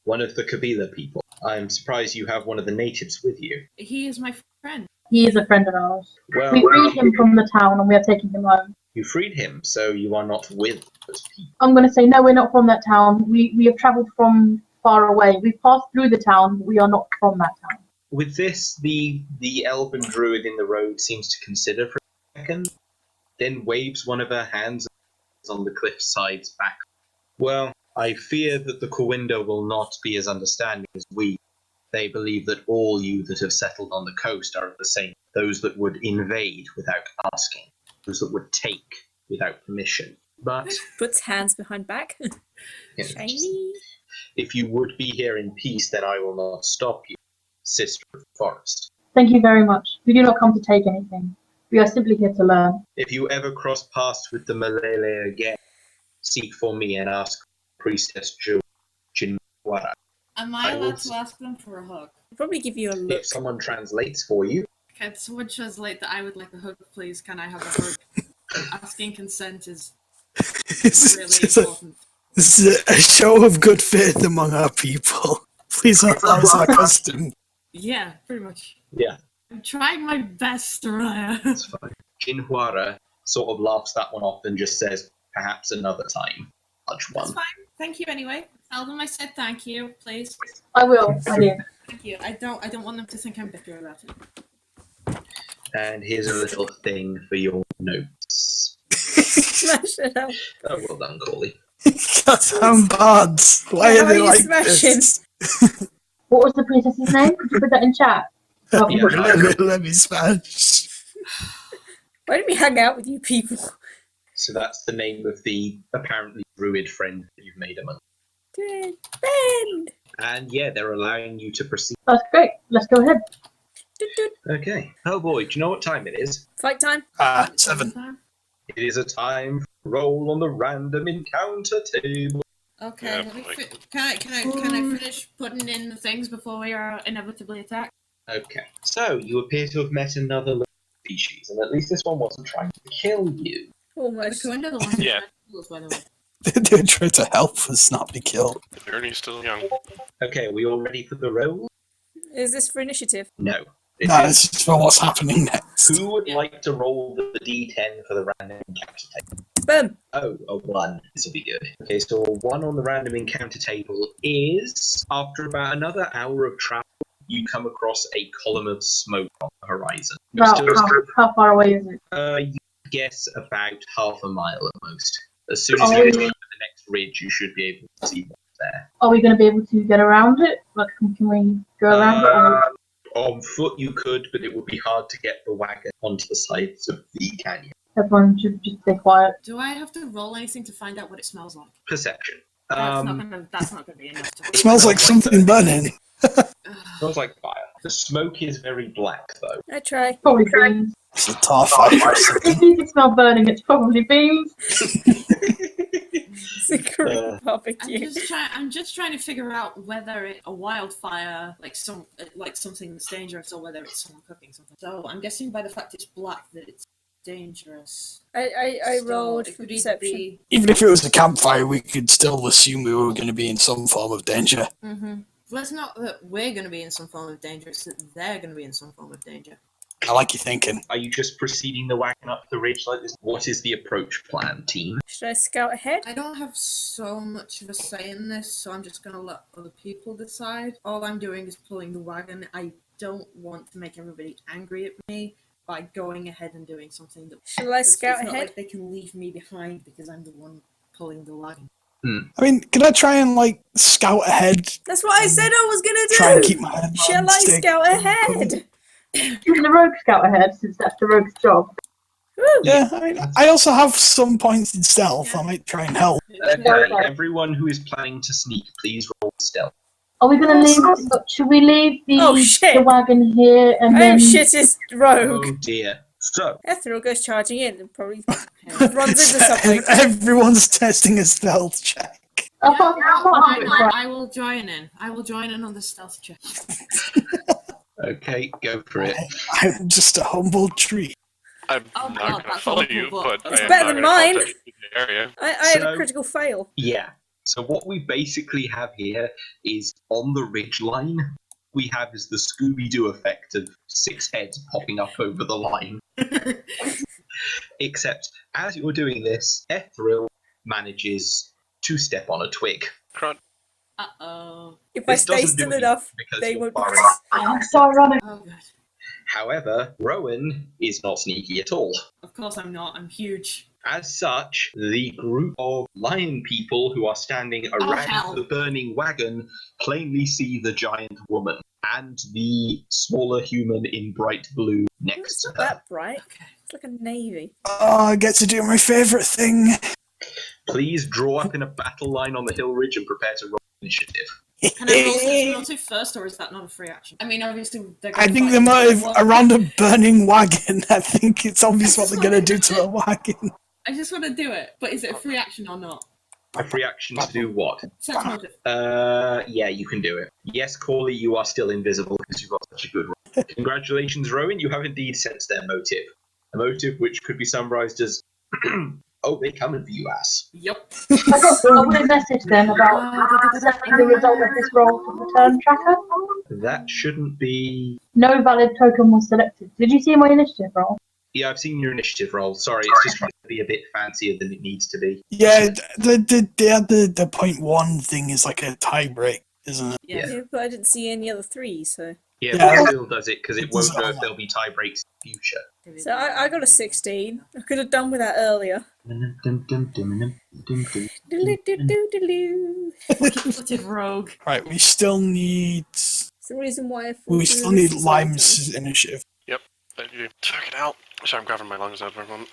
Speaker 1: one of the Kabila people. I'm surprised you have one of the natives with you.
Speaker 3: He is my friend.
Speaker 5: He is a friend of ours.
Speaker 1: Well,
Speaker 5: We freed him from the town and we are taking him home.
Speaker 1: you freed him, so you are not with those people.
Speaker 5: I'm going to say, no, we're not from that town. We have travelled from far away. We've passed through the town, but we are not from that town.
Speaker 1: With this, the elven druid in the road seems to consider for a second, then waves one of her hands on the cliff sides back. Well, I fear that the Kawinda will not be as understanding as we. They believe that all you that have settled on the coast are the same. Those that would invade without asking. Those that would take without permission. But
Speaker 2: Puts hands behind back.
Speaker 1: you know,
Speaker 2: Shiny.
Speaker 1: if you would be here in peace, then I will not stop you, sister of the forest.
Speaker 5: Thank you very much. We do not come to take anything. We are simply here to learn.
Speaker 1: If you ever cross paths with the Malele again, seek for me and ask Priestess Jinwara.
Speaker 3: Am I
Speaker 1: I
Speaker 3: allowed
Speaker 1: will-
Speaker 3: to ask them for a hug?
Speaker 2: I'll probably give you a look.
Speaker 1: If someone translates for you,
Speaker 3: Can someone translate that I would like a hug, please? Can I have a hug? Asking consent is really important.
Speaker 4: This is a show of good faith among our people. Please don't lose our custom.
Speaker 3: Yeah, pretty much.
Speaker 1: yeah,
Speaker 3: I'm trying my best, Raya.
Speaker 1: that's fine. Jinwara sort of laughs that one off and just says, perhaps another time. Large
Speaker 3: That's
Speaker 1: one.
Speaker 3: fine. Thank you anyway. Tell them I said thank you, please.
Speaker 5: I will. I do.
Speaker 3: Thank you. I don't want them to think I'm bitter about it.
Speaker 1: And here's a little thing for your notes.
Speaker 2: Smash it up.
Speaker 1: Oh, well done, Cawley.
Speaker 4: Goddamn bards. Why
Speaker 2: How
Speaker 4: are they
Speaker 2: you
Speaker 4: like
Speaker 2: smashing?
Speaker 4: this?
Speaker 5: What was the princess's name? Could you put that in chat? Oh,
Speaker 1: Yeah.
Speaker 4: Let me smash.
Speaker 2: Why do we hang out with you people?
Speaker 1: So that's the name of the apparently druid friend that you've made among.
Speaker 2: Good. Bend.
Speaker 1: And yeah, they're allowing you to proceed.
Speaker 5: That's great. Let's go ahead.
Speaker 2: Doot, doot.
Speaker 1: Okay. Oh boy, do you know what time it is?
Speaker 2: Fight time.
Speaker 4: 7.
Speaker 1: It is a time for roll on the random encounter table.
Speaker 3: Okay.
Speaker 6: Yeah,
Speaker 3: Let me
Speaker 6: like-
Speaker 3: can I finish putting in the things before we are inevitably attacked?
Speaker 1: Okay. So you appear to have met another living species, and at least this one wasn't trying to kill you.
Speaker 2: Almost.
Speaker 3: Go into the one.
Speaker 6: Yeah.
Speaker 3: By the way.
Speaker 4: They're trying to help us not be killed.
Speaker 6: The journey's still young.
Speaker 1: Okay, are we all ready for the roll?
Speaker 2: Is this for initiative?
Speaker 1: No. It
Speaker 4: No,
Speaker 1: is-
Speaker 4: this is for what's happening next.
Speaker 1: Who would
Speaker 3: Yeah.
Speaker 1: like to roll the D10 for the random encounter table?
Speaker 2: Boom.
Speaker 1: Oh, a 1. This will be good. Okay, so a 1 on the random encounter table is, after about another hour of travel, you come across a column of smoke on the horizon. You're
Speaker 5: About
Speaker 1: still-
Speaker 5: how far away is it?
Speaker 1: you guess about half a mile at most. As soon as
Speaker 5: Oh,
Speaker 1: you get
Speaker 5: yeah.
Speaker 1: to the next ridge, you should be able to see what's there.
Speaker 5: Are we going to be able to get around it? Like, can we go around it? Or...
Speaker 1: On foot you could, but it would be hard to get the wagon onto the sides of the canyon.
Speaker 5: Everyone should just stay quiet.
Speaker 3: Do I have to roll anything to find out what it smells like?
Speaker 1: Perception.
Speaker 3: That's not gonna be enough to
Speaker 4: It smells like something burning.
Speaker 1: Smells like fire. The smoke is very black, though.
Speaker 2: I try.
Speaker 5: Probably beans.
Speaker 4: It's a tar fire or
Speaker 5: If
Speaker 4: something.
Speaker 5: you can smell burning, it's probably beans.
Speaker 2: It's a Korean barbecue.
Speaker 3: I'm just trying to figure out whether it's a wildfire, like something that's dangerous, or whether it's someone cooking something. So I'm guessing by the fact it's black that it's dangerous.
Speaker 2: I
Speaker 3: So
Speaker 2: rolled
Speaker 3: it
Speaker 2: for
Speaker 3: could either
Speaker 2: perception.
Speaker 3: be-
Speaker 4: Even if it was a campfire, we could still assume we were going to be in some form of danger.
Speaker 3: Well, it's not that we're going to be in some form of danger; it's that they're going to be in some form of danger.
Speaker 4: I like your thinking.
Speaker 1: Are you just proceeding the wagon up the ridge like this? What is the approach plan, team?
Speaker 2: Should I scout ahead?
Speaker 3: I don't have so much of a say in this, so I'm just gonna let other people decide. All I'm doing is pulling the wagon. I don't want to make everybody angry at me by going ahead and doing something that.
Speaker 2: Shall I scout
Speaker 3: it's not
Speaker 2: ahead?
Speaker 3: like they can leave me behind because I'm the one pulling the wagon.
Speaker 4: I mean, can I try and like scout ahead?
Speaker 2: That's what I said I was gonna do.
Speaker 4: Try and keep my head.
Speaker 2: Shall I scout ahead?
Speaker 5: Shouldn't the rogue scout ahead, since that's the rogue's job?
Speaker 2: Woo.
Speaker 4: Yeah, I mean, I also have some points in stealth. I might try and help.
Speaker 1: Okay, everyone who is planning to sneak, please roll stealth.
Speaker 5: Are we going to leave? Should we leave
Speaker 2: Oh, shit.
Speaker 5: the wagon here and
Speaker 2: I
Speaker 5: then?
Speaker 2: am shittest rogue.
Speaker 1: Oh dear. So,
Speaker 2: Ethel goes charging in and probably runs into something.
Speaker 4: Everyone's testing a stealth check.
Speaker 5: I thought-
Speaker 3: Why not? I will join in. I will join in on the stealth check.
Speaker 1: okay, go for it.
Speaker 4: I'm just a humble tree.
Speaker 6: I'm
Speaker 3: Oh,
Speaker 6: not
Speaker 3: God,
Speaker 6: going to
Speaker 3: that's
Speaker 6: follow
Speaker 3: awful,
Speaker 6: you,
Speaker 3: but-
Speaker 6: but
Speaker 2: It's
Speaker 6: I am
Speaker 2: better
Speaker 6: not
Speaker 2: than
Speaker 6: gonna
Speaker 2: mine.
Speaker 6: contact you in the area.
Speaker 2: I had
Speaker 1: So-
Speaker 2: a critical fail.
Speaker 1: Yeah. So what we basically have here is on the ridge line, we have is the Scooby-Doo effect of 6 heads popping up over the line. Except, as you're doing this, Ethril manages to step on a twig.
Speaker 6: Crud.
Speaker 3: Uh-oh.
Speaker 2: If I
Speaker 1: This
Speaker 2: stay
Speaker 1: doesn't do
Speaker 2: still
Speaker 1: anything
Speaker 2: enough,
Speaker 1: because
Speaker 2: they
Speaker 1: you're
Speaker 2: won't be.
Speaker 1: far enough.
Speaker 5: Oh, so ironic.
Speaker 3: Oh, God.
Speaker 1: However, Rowan is not sneaky at all.
Speaker 3: Of course I'm not. I'm huge.
Speaker 1: As such, the group of lion people who are standing around
Speaker 3: hell.
Speaker 1: the burning wagon plainly see the giant woman and the smaller human in bright blue next
Speaker 2: It's
Speaker 1: to
Speaker 2: not
Speaker 1: her.
Speaker 2: that bright. It's like a navy.
Speaker 4: Oh, I get to do my favourite thing.
Speaker 1: Please draw up in a battle line on the hill ridge and prepare to roll initiative.
Speaker 3: Can I roll this motive first, or is that not a free action? I mean, obviously, they're
Speaker 4: I
Speaker 3: gonna
Speaker 4: think
Speaker 3: fight
Speaker 4: the
Speaker 3: each
Speaker 4: motive
Speaker 3: other.
Speaker 4: around a burning wagon. I think it's obvious what they're going to do to a wagon.
Speaker 3: I just want to do it, but is it a free action or not?
Speaker 1: A free action to do what?
Speaker 3: Sense motive.
Speaker 1: Yeah, you can do it. Yes, Cawley, you are still invisible because you've got such a good roll. Congratulations, Rowan, you have indeed sensed their motive. A motive which could be summarised as, oh, they're coming for you, ass.
Speaker 3: Yep.
Speaker 5: I would have messaged them about sending the result of this roll to the return tracker.
Speaker 1: That shouldn't be...
Speaker 5: No valid token was selected. Did you see my initiative roll?
Speaker 1: Yeah, I've seen your initiative roll. Sorry, it's just trying to be a bit fancier than it needs to be.
Speaker 4: Yeah, the point one thing is like a tie break, isn't it?
Speaker 3: Yeah.
Speaker 2: Yeah, but I didn't see any other threes, so.
Speaker 1: Yeah,
Speaker 4: Yeah.
Speaker 1: but it still does it because it won't know if there'll be tie breaks in the future.
Speaker 2: So I got a 16. I could have done with that earlier. Doodle-doo-doo-doo-doo.
Speaker 3: Manipulative rogue.
Speaker 4: Right, we still need
Speaker 2: It's the reason why I
Speaker 4: we still need Lime's initiative.
Speaker 6: Thank you. Check it out. Sorry, I'm grabbing my lungs out for a moment.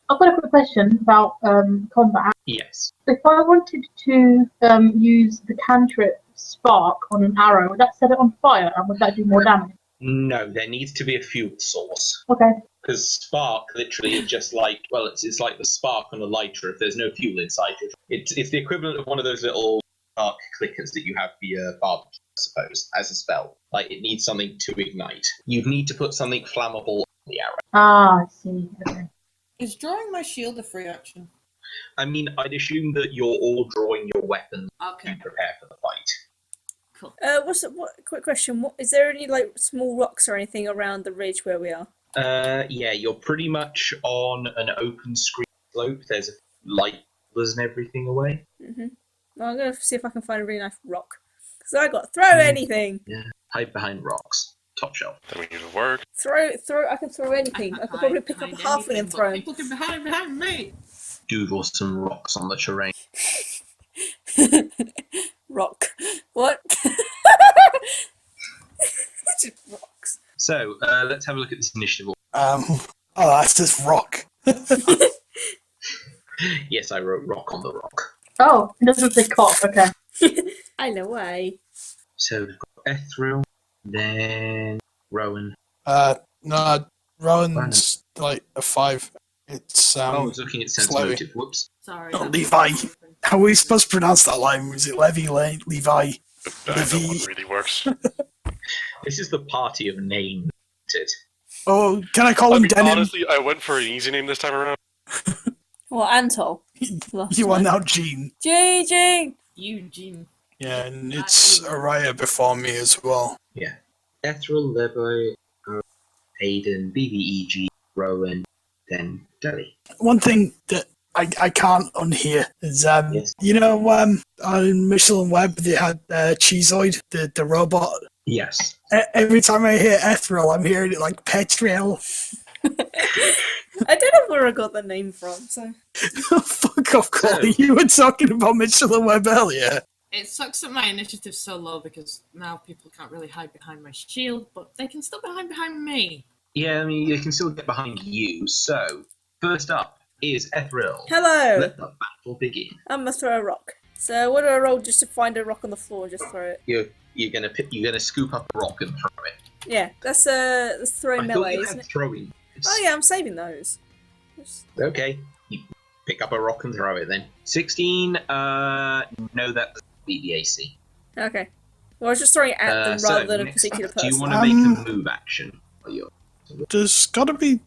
Speaker 5: I've got a quick question about combat.
Speaker 1: Yes.
Speaker 5: If I wanted to use the cantrip spark on an arrow, would that set it on fire and would that do more damage?
Speaker 1: No, there needs to be a fuel source.
Speaker 5: Okay.
Speaker 1: Because spark literally is just like, well, it's like the spark on a lighter if there's no fuel inside it. It's the equivalent of one of those little arc clickers that you have for your barbecue, I suppose, as a spell. Like, it needs something to ignite. You'd need to put something flammable on the arrow.
Speaker 5: Ah, I see. Okay.
Speaker 3: Is drawing my shield a free action?
Speaker 1: I mean, I'd assume that you're all drawing your weapons
Speaker 3: Okay.
Speaker 1: to prepare for the fight.
Speaker 3: Cool.
Speaker 2: Quick question. Is there any like small rocks or anything around the ridge where we are?
Speaker 1: Yeah, you're pretty much on an open screen slope. There's light pillars and everything away.
Speaker 2: Well, I'm going to see if I can find a really nice rock. Because I got throw anything.
Speaker 1: Yeah, hide behind rocks. Top shelf.
Speaker 6: Then we need to work.
Speaker 2: Throw. I can throw anything. I could probably pick up a halfling and throw him.
Speaker 3: People can hide behind me.
Speaker 1: Doodle some rocks on the terrain.
Speaker 2: Rock. What? Just rocks.
Speaker 1: So, let's have a look at this initiative.
Speaker 4: Oh, that's just rock.
Speaker 1: Yes, I wrote rock on the rock.
Speaker 5: Oh, it doesn't say cock. Okay.
Speaker 2: I know why.
Speaker 1: So we've got Ethril, then Rowan.
Speaker 4: No, Rowan's like a 5. It's
Speaker 1: I was looking at sense
Speaker 4: Slowly.
Speaker 1: motive. Whoops.
Speaker 3: Sorry.
Speaker 4: Oh,
Speaker 3: that
Speaker 4: Levi.
Speaker 3: was open.
Speaker 4: How are we supposed to pronounce that line? Was it Levi? Levi?
Speaker 6: I know
Speaker 4: Livy.
Speaker 6: what really works.
Speaker 1: This is the party of names, isn't it?
Speaker 4: Oh, can I call
Speaker 6: I
Speaker 4: him
Speaker 6: mean,
Speaker 4: Denim?
Speaker 6: honestly, I went for an easy name this time around.
Speaker 2: Well, Antol.
Speaker 4: You are now Jean.
Speaker 2: Gene.
Speaker 3: Eugene.
Speaker 4: Yeah, and it's Araya before me as well.
Speaker 1: Ethril, Levi, Aiden, BBEG, Rowan, then Deli.
Speaker 4: One thing that I can't unhear is,
Speaker 1: Yes.
Speaker 4: you know, on Michelin Web they had Cheezoid, the robot.
Speaker 1: Yes.
Speaker 4: Every time I hear Ethereal, I'm hearing it like Petriel.
Speaker 2: I don't know where I got the name from, so.
Speaker 4: Fuck off, Cawley. You were talking about Michelin Web earlier.
Speaker 3: It sucks that my initiative's so low because now people can't really hide behind my shield, but they can still hide behind me.
Speaker 1: Yeah, I mean, they can still get behind you. So, first up is Ethereal.
Speaker 2: Hello!
Speaker 1: Let the battle begin.
Speaker 2: I'm gonna throw a rock. So what do I roll just to find a rock on the floor and just throw it?
Speaker 1: You're gonna scoop up a rock and throw it.
Speaker 2: Yeah, that's throwing
Speaker 1: I
Speaker 2: melee,
Speaker 1: thought you
Speaker 2: isn't
Speaker 1: had
Speaker 2: it?
Speaker 1: throwing.
Speaker 2: Oh yeah, I'm saving those.
Speaker 1: Okay. You pick up a rock and throw it then. 16, no, that's BBAC.
Speaker 2: Okay. Well, I was just throwing it at them rather than a
Speaker 1: next
Speaker 2: particular
Speaker 1: up, do you
Speaker 2: person.
Speaker 1: want to make a move action?
Speaker 4: There's gotta be...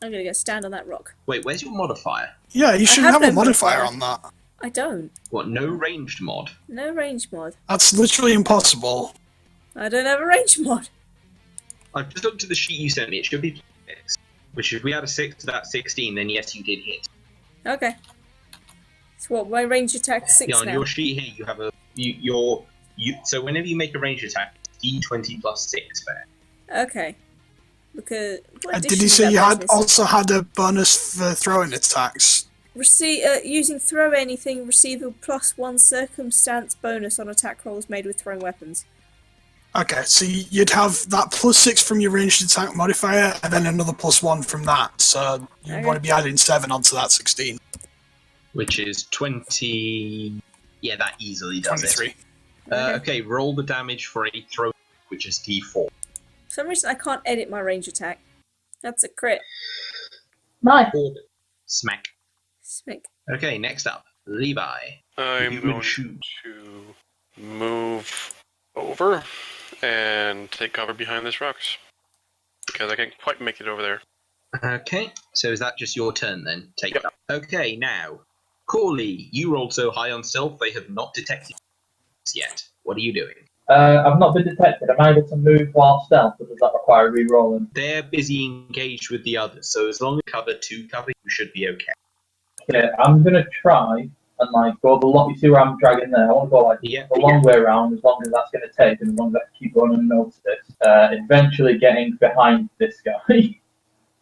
Speaker 2: I'm gonna go stand on that rock.
Speaker 1: Wait, where's your modifier?
Speaker 4: Yeah, you should
Speaker 2: have
Speaker 4: have a
Speaker 2: no
Speaker 4: modifier
Speaker 2: modifier.
Speaker 4: on that.
Speaker 2: I don't.
Speaker 1: What, no ranged mod?
Speaker 2: No range mod.
Speaker 4: That's literally impossible.
Speaker 2: I don't have a range mod.
Speaker 1: I've just looked at the sheet you sent me. It should be 6. Which if we add a 6 to that 16, then yes, you did hit.
Speaker 2: Okay. So what, my range attack 6
Speaker 1: Yeah, on
Speaker 2: now?
Speaker 1: your sheet here, you have a... So whenever you make a ranged attack, it's D20 plus 6 there.
Speaker 2: Okay. Look at... what
Speaker 4: Did
Speaker 2: addition
Speaker 4: you say
Speaker 2: that
Speaker 4: you had
Speaker 2: business?
Speaker 4: also had a bonus for throwing attacks?
Speaker 2: Using throw anything, receive a +1 circumstance bonus on attack rolls made with throwing weapons.
Speaker 4: Okay, so you'd have that +6 from your ranged attack modifier, and then another +1 from that. So you
Speaker 2: Okay.
Speaker 4: want to be adding 7 onto that 16.
Speaker 1: Which is 20... Yeah, that easily does
Speaker 4: 23.
Speaker 1: it. Okay, roll the damage for a throw, which is D4.
Speaker 2: For some reason I can't edit my range attack. That's a crit.
Speaker 5: Nice.
Speaker 1: Smack.
Speaker 2: Smick.
Speaker 1: Okay, next up, Levi.
Speaker 6: I'm
Speaker 1: You
Speaker 6: going
Speaker 1: would shoot.
Speaker 6: to move over and take cover behind this rocks. Because I can't quite make it over there.
Speaker 1: Okay, so is that just your turn then? Take
Speaker 6: Yep.
Speaker 1: it up. Okay, now, Cawley, you rolled so high on stealth they have not detected you yet. What are you doing?
Speaker 7: I've not been detected. Am I able to move while stealth, or does that require re-rolling?
Speaker 1: They're busy engaged with the others, so as long as you cover 2 cover, you should be okay.
Speaker 7: Okay, I'm gonna try and go the long. You see where I'm dragging there? I want to go
Speaker 1: Yeah.
Speaker 7: the long way around, as long as that's going to take, and as long as I can keep going unnoticed. Eventually getting behind this guy.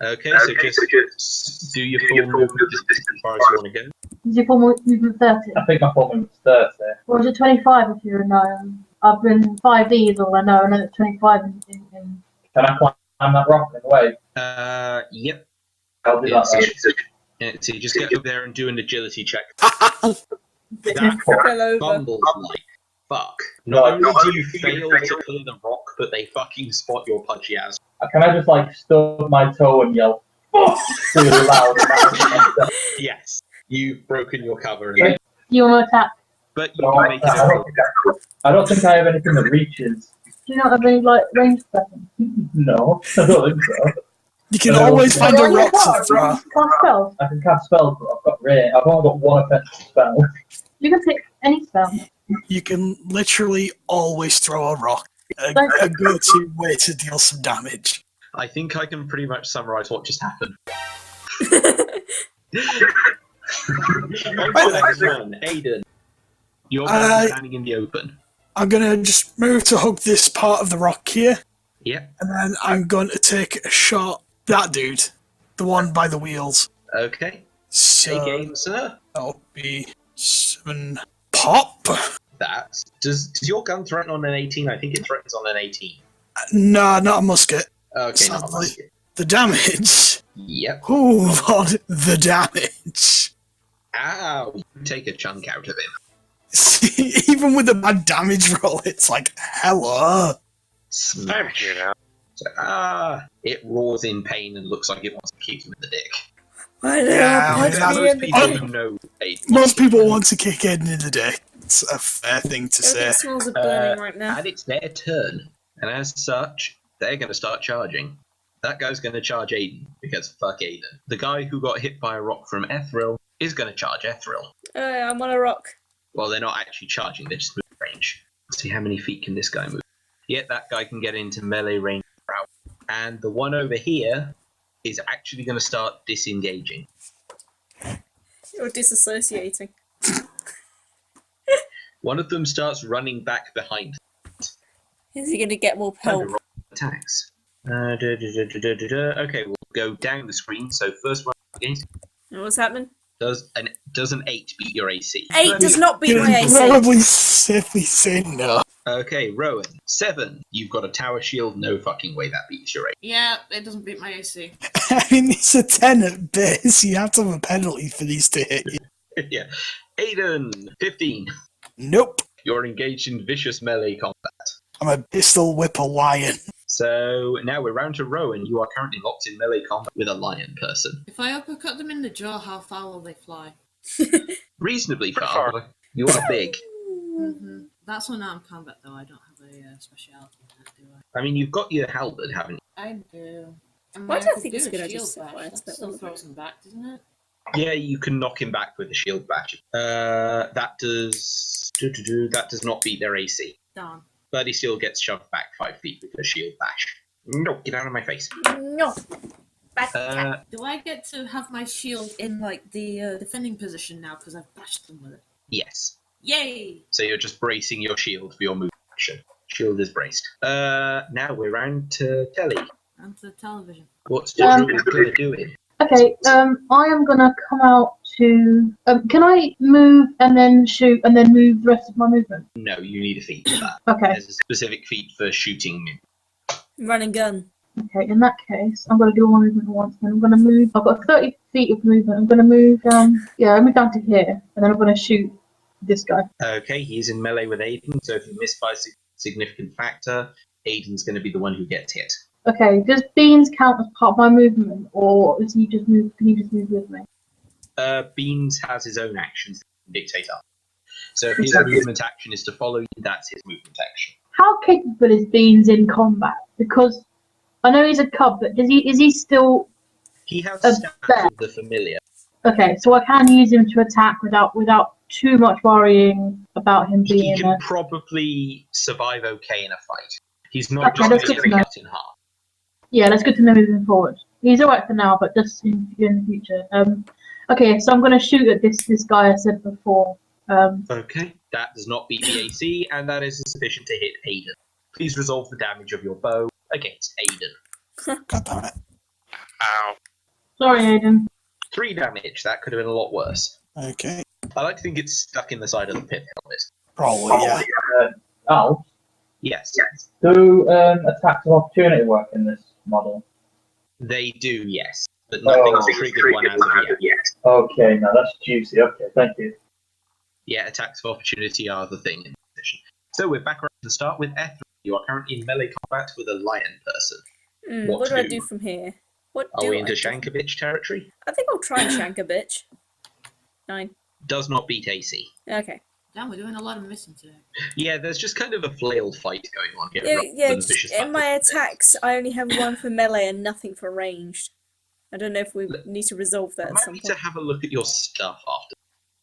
Speaker 1: Okay, so just do your full movement distance as far as you want to go.
Speaker 5: Is your full movement 30?
Speaker 7: I think my full movement's 30.
Speaker 5: Or is it 25 if you're a gnome? I've been 5D is all I know, and then it's 25 in
Speaker 7: Can I climb that rock in the way?
Speaker 1: Yep.
Speaker 7: I'll do
Speaker 1: Yeah,
Speaker 7: that.
Speaker 1: so you just get up there and do an agility check.
Speaker 2: Fell
Speaker 1: That
Speaker 2: over.
Speaker 1: bumbles like fuck. Not only do you fail to clear the rock, but they fucking spot your pudgy ass.
Speaker 7: Can I just stub my toe and yell "fuck" really loud?
Speaker 1: Yes, you've broken your cover,
Speaker 7: Okay.
Speaker 5: Do you want to attack?
Speaker 1: but you can make it over.
Speaker 7: I don't think I have anything that reaches.
Speaker 5: Do you not have any ranged weapons?
Speaker 7: No, I don't think so.
Speaker 4: You can always find a
Speaker 5: Well, you
Speaker 4: rock to
Speaker 5: can't.
Speaker 4: throw.
Speaker 5: You can't spells.
Speaker 7: I can cast spells, but I've got range. I've only got one offensive spell.
Speaker 5: You can take any spell.
Speaker 4: You can literally always throw a rock. A go-to way to deal some damage.
Speaker 1: I think I can pretty much summarize what just happened. Aiden, you're standing in the open.
Speaker 4: I'm going to just move to hug this part of the rock here,
Speaker 1: Yep.
Speaker 4: and then I'm going to take a shot. That dude, the one by the wheels.
Speaker 1: Okay.
Speaker 4: So
Speaker 1: Take aim, sir.
Speaker 4: that'll be 7 pop.
Speaker 1: Does your gun threaten on an 18? I think it threatens on an 18.
Speaker 4: No, not a musket.
Speaker 1: Okay, not a
Speaker 4: Sadly.
Speaker 1: musket.
Speaker 4: The damage.
Speaker 1: Yep.
Speaker 4: Oh, Lord, the damage.
Speaker 1: Ow! You take a chunk out of him.
Speaker 4: See, even with a bad damage roll, it's like, hello.
Speaker 6: I'm
Speaker 1: Smash.
Speaker 6: here now.
Speaker 1: So, it roars in pain and looks like it wants to kick him in the dick.
Speaker 2: I know,
Speaker 4: Yeah,
Speaker 2: punch
Speaker 4: I mean,
Speaker 2: me in the
Speaker 1: People
Speaker 2: dick.
Speaker 1: who know Aiden.
Speaker 4: Most people want to kick Aiden in the dick. It's a fair thing to say.
Speaker 2: Everything smells of burning right now.
Speaker 1: And it's their turn. And as such, they're going to start charging. That guy's going to charge Aiden, because fuck Aiden. The guy who got hit by a rock from Ethereal is going to charge Ethereal.
Speaker 2: I'm on a rock.
Speaker 1: Well, they're not actually charging, they're just moving range. Let's see how many feet can this guy move. Yet that guy can get into melee range. And the one over here is actually going to start disengaging.
Speaker 2: You're disassociating.
Speaker 1: One of them starts running back behind.
Speaker 2: Is he going to get more
Speaker 1: Time to
Speaker 2: help?
Speaker 1: roll attacks. Okay, we'll go down the screen. So first one against
Speaker 2: What's happening?
Speaker 1: does an 8 beat your AC?
Speaker 2: 8 does not beat my
Speaker 4: You'd
Speaker 2: AC.
Speaker 4: probably safely say no.
Speaker 1: Okay, Rowan, 7. You've got a tower shield. No fucking way that beats your
Speaker 3: Yeah, it doesn't beat my AC.
Speaker 4: I mean, it's a 10 at base. You have to have a penalty for these to hit you.
Speaker 1: 8. Yeah. Aiden, 15.
Speaker 4: Nope.
Speaker 1: You're engaged in vicious melee combat.
Speaker 4: I'm a pistol whipper lion.
Speaker 1: So now we're round to Rowan. You are currently locked in melee combat with a lion person.
Speaker 3: If I uppercut them in the jaw, how far will they fly?
Speaker 1: Reasonably
Speaker 6: Pretty
Speaker 1: far.
Speaker 6: far.
Speaker 1: But you are big.
Speaker 3: That's unarmed combat, though. I don't have a speciality in that, do
Speaker 1: I mean, you've got your halberd, haven't you?
Speaker 3: I? I do. I mean,
Speaker 2: Why do I
Speaker 3: could
Speaker 2: think it's a
Speaker 3: do
Speaker 2: good idea
Speaker 3: shield
Speaker 2: to
Speaker 3: bash.
Speaker 2: separate
Speaker 3: That
Speaker 2: that
Speaker 3: still
Speaker 2: one?
Speaker 3: throws them back, doesn't it?
Speaker 1: Yeah, you can knock him back with the shield bash. That does not beat their AC.
Speaker 3: Darn.
Speaker 1: But he still gets shoved back 5 feet with the shield bash. No, get out of my face.
Speaker 2: No. Back attack.
Speaker 3: Do I get to have my shield in like the defending position now because I've bashed them with it?
Speaker 1: Yes.
Speaker 3: Yay!
Speaker 1: So you're just bracing your shield for your move action. Shield is braced. Now we're round to Telly.
Speaker 3: And to the television.
Speaker 1: What's the druid gonna do it?
Speaker 5: Okay, I am gonna come out to. Can I move and then shoot and then move the rest of my movement?
Speaker 1: No, you need a feat for that.
Speaker 5: Okay.
Speaker 1: There's a specific feat for shooting.
Speaker 2: Run and gun.
Speaker 5: Okay, in that case, I'm gonna do all my movement at once. Then I'm gonna move. I've got 30 feet of movement. I'm gonna move down. Yeah, I move down to here, and then I'm gonna shoot this guy.
Speaker 1: Okay, he's in melee with Aiden, so if you miss by a significant factor, Aiden's going to be the one who gets hit.
Speaker 5: Okay, does Beans count as part of my movement, or is he just move? Can he just move with me?
Speaker 1: Beans has his own actions that can dictate up. So if his movement action is to follow you, that's his movement action.
Speaker 5: How capable is Beans in combat? Because I know he's a cub, but is he still
Speaker 1: He has
Speaker 5: A
Speaker 1: stats
Speaker 5: bear.
Speaker 1: of the familiar.
Speaker 5: okay? So I can use him to attack without too much worrying about him
Speaker 1: He
Speaker 5: being
Speaker 1: can
Speaker 5: a.
Speaker 1: probably survive okay in a fight. He's not
Speaker 5: Okay, that's
Speaker 1: just
Speaker 5: good
Speaker 1: going
Speaker 5: to
Speaker 1: to
Speaker 5: know.
Speaker 1: cut in half.
Speaker 5: Yeah, that's good to know moving forward. He's alright for now, but just in the future. Okay, so I'm gonna shoot at this guy I said before.
Speaker 1: Okay, that does not beat the AC, and that is sufficient to hit Aiden. Please resolve the damage of your bow against Aiden.
Speaker 4: God damn it.
Speaker 6: Ow.
Speaker 5: Sorry, Aiden.
Speaker 1: 3 damage, that could have been a lot worse.
Speaker 4: Okay.
Speaker 1: I like to think it's stuck in the side of the pit helmet.
Speaker 4: Probably, yeah.
Speaker 7: Al,
Speaker 1: Yes,
Speaker 7: do attacks of opportunity work in this model?
Speaker 1: they do, yes. But nothing's triggered one as of yet.
Speaker 7: Okay, now that's juicy. Okay, thank you.
Speaker 1: Yeah, attacks of opportunity are the thing in this position. So we're back around to start with Ethra. You are currently in melee combat with a lion person.
Speaker 2: What do I do from here? What
Speaker 1: Are
Speaker 2: do
Speaker 1: we
Speaker 2: I
Speaker 1: into
Speaker 2: do?
Speaker 1: Shankovich territory?
Speaker 2: I think I'll try and shank a bitch. 9.
Speaker 1: Does not beat AC.
Speaker 2: Okay.
Speaker 3: Damn, we're doing a lot of missing today.
Speaker 1: Yeah, there's just kind of a flailed fight going on here.
Speaker 2: Yeah,
Speaker 1: rather
Speaker 2: yeah.
Speaker 1: than a
Speaker 2: Just,
Speaker 1: vicious
Speaker 2: in
Speaker 1: battle.
Speaker 2: my attacks, I only have 1 for melee and nothing for ranged. I don't know if we need to resolve that
Speaker 1: I
Speaker 2: at
Speaker 1: might
Speaker 2: some
Speaker 1: need to
Speaker 2: point.
Speaker 1: have a look at your stuff after.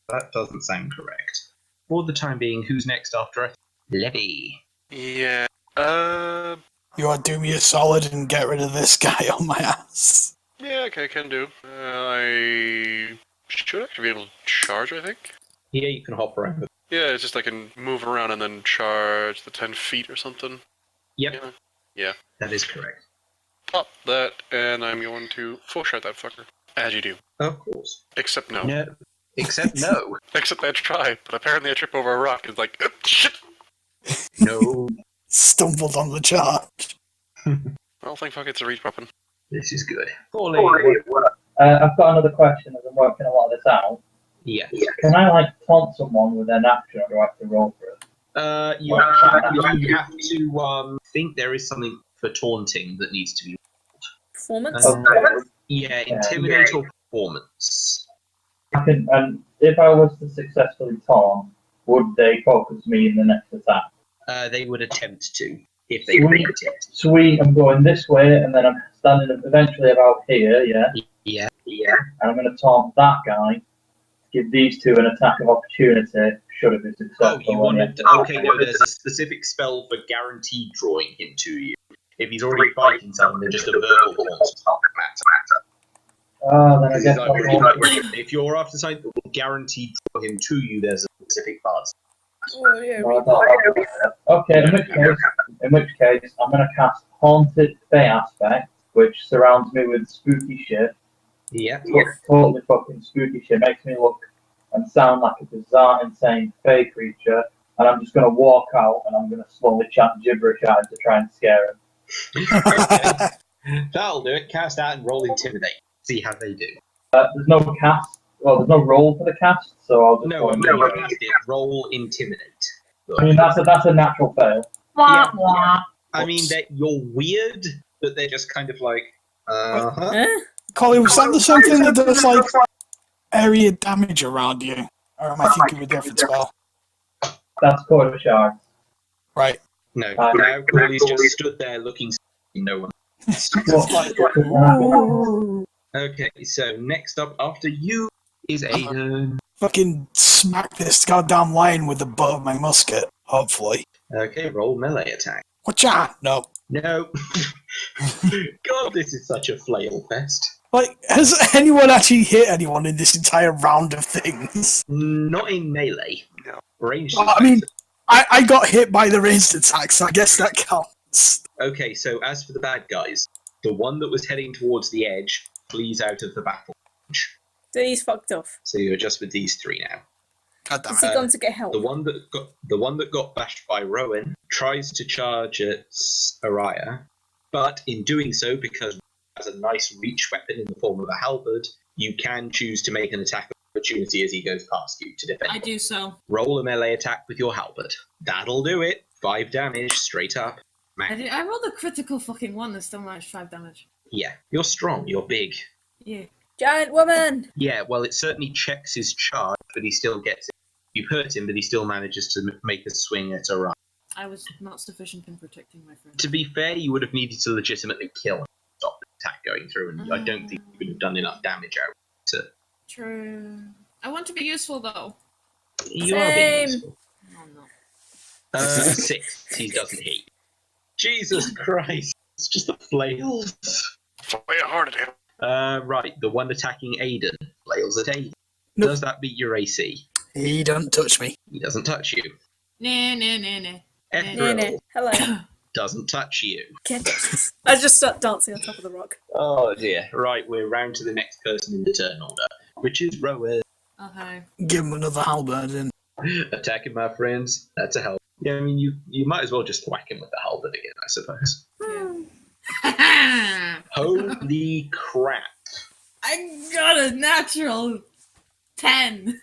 Speaker 1: That doesn't sound correct. For the time being, who's next after Ethra? Levy.
Speaker 6: Yeah.
Speaker 4: You want to do me a solid and get rid of this guy on my ass?
Speaker 6: Yeah, okay, can do. I should actually be able to charge, I think.
Speaker 1: Yeah, you can hop around.
Speaker 6: Yeah, it's just I can move around and then charge the 10 feet or something.
Speaker 1: Yep,
Speaker 6: Yeah.
Speaker 1: that is correct.
Speaker 6: Pop that, and I'm going to full shot that fucker. As you do.
Speaker 1: Of course.
Speaker 6: Except no.
Speaker 1: No. Except no.
Speaker 6: Except I try, but apparently I trip over a rock and it's like, shit!
Speaker 1: No.
Speaker 4: Stumbled on the charge.
Speaker 6: Well, thank fuck it's a reach weapon.
Speaker 1: This is good. Cawley.
Speaker 7: I've got another question as I'm working a lot of this out.
Speaker 1: Yes.
Speaker 7: Can I taunt someone with an action, or do I have to roll for it?
Speaker 1: You have to think there is something for taunting that needs to be.
Speaker 2: Performance?
Speaker 1: Yeah, intimidate or performance.
Speaker 7: And if I was to successfully taunt, would they focus me in the next attack?
Speaker 1: They would attempt to, if they make it.
Speaker 7: Sweet, I'm going this way, and then I'm standing eventually about here, yeah?
Speaker 1: Yeah.
Speaker 7: And I'm going to taunt that guy, give these two an attack of opportunity, should it be
Speaker 1: Oh,
Speaker 7: successful.
Speaker 1: you wanted. Okay, no, there's a specific spell for guaranteed drawing him to you. If he's already fighting someone, they're just a verbal taunt. It's not matter.
Speaker 7: Then I
Speaker 1: It's
Speaker 7: guess
Speaker 1: like,
Speaker 7: I'll roll.
Speaker 1: if you're after something that will guarantee draw him to you, there's a specific path.
Speaker 2: Oh, yeah,
Speaker 7: Okay, in which case, I'm going to cast Haunted Fey Aspect, which surrounds me with spooky shit.
Speaker 1: Yeah.
Speaker 7: Totally fucking spooky shit. Makes me look and sound like a bizarre, insane fey creature. And I'm just going to walk out and I'm going to slowly chant gibberish at him to try and scare him.
Speaker 1: Okay. That'll do it. Cast out and roll Intimidate. See how they do.
Speaker 7: There's no cast. Well, there's no roll for the cast, so I'll just
Speaker 1: No,
Speaker 7: go and
Speaker 1: no,
Speaker 7: do
Speaker 1: you cast it. Roll Intimidate.
Speaker 7: I mean, that's a natural fail.
Speaker 1: Yeah. I mean, you're weird, but they're just kind of like,
Speaker 2: Huh?
Speaker 4: Cawley, was that the same thing that does like area damage around you? Or am I thinking of a different spell?
Speaker 7: That's Court of Shards.
Speaker 4: Right.
Speaker 1: No, now Cawley's just stood there looking. No one. Okay, so next up after you is Aiden.
Speaker 4: Fucking smack this goddamn lion with the butt of my musket, hopefully.
Speaker 1: Okay, roll melee attack.
Speaker 4: Whatcha? No.
Speaker 1: No. God, this is such a flail fest.
Speaker 4: Like, has anyone actually hit anyone in this entire round of things?
Speaker 1: Not in melee. No. Ranged.
Speaker 4: Well, I mean, I got hit by the ranged attack, so I guess that counts.
Speaker 1: Okay, so as for the bad guys, the one that was heading towards the edge flees out of the battle range.
Speaker 2: So he's fucked off.
Speaker 1: So you're just with these three now.
Speaker 4: God damn
Speaker 2: Has
Speaker 4: it.
Speaker 2: he gone to get help?
Speaker 1: The one that got bashed by Rowan tries to charge at Araya, but in doing so, because he has a nice reach weapon in the form of a halberd, you can choose to make an attack of opportunity as he goes past you to defend.
Speaker 3: I do so.
Speaker 1: Roll a melee attack with your halberd. That'll do it. 5 damage straight up.
Speaker 3: I rolled a critical fucking one that still managed 5 damage.
Speaker 1: Yeah, you're strong. You're big.
Speaker 3: Yeah.
Speaker 2: Giant woman!
Speaker 1: Yeah, well, it certainly checks his charge, but he still gets it. You hurt him, but he still manages to make a swing at Araya.
Speaker 3: I was not sufficient in protecting my friend.
Speaker 1: To be fair, you would have needed to legitimately kill him to stop the attack going through, and I don't think you could have done enough damage out to.
Speaker 3: True. I want to be useful though.
Speaker 1: You are being
Speaker 2: Same.
Speaker 1: useful.
Speaker 3: No.
Speaker 1: 6. He doesn't hit. Jesus Christ! It's just the flails.
Speaker 6: Fire hard at him.
Speaker 1: Right, the one attacking Aiden flails at Aiden.
Speaker 4: Nope.
Speaker 1: Does that beat your AC?
Speaker 4: He doesn't touch me.
Speaker 1: He doesn't touch you.
Speaker 3: Nah.
Speaker 1: Ethereal
Speaker 2: Hello.
Speaker 1: doesn't touch you.
Speaker 2: Can't touch this. I just start dancing on top of the rock.
Speaker 1: Oh dear. Right, we're round to the next person in the turn order, which is Rowan.
Speaker 3: Okay.
Speaker 4: Give him another halberd in.
Speaker 1: Attacking my friends. That's a help. Yeah, I mean, you might as well just whack him with the halberd again, I suppose. Holy crap.
Speaker 3: I got a natural 10.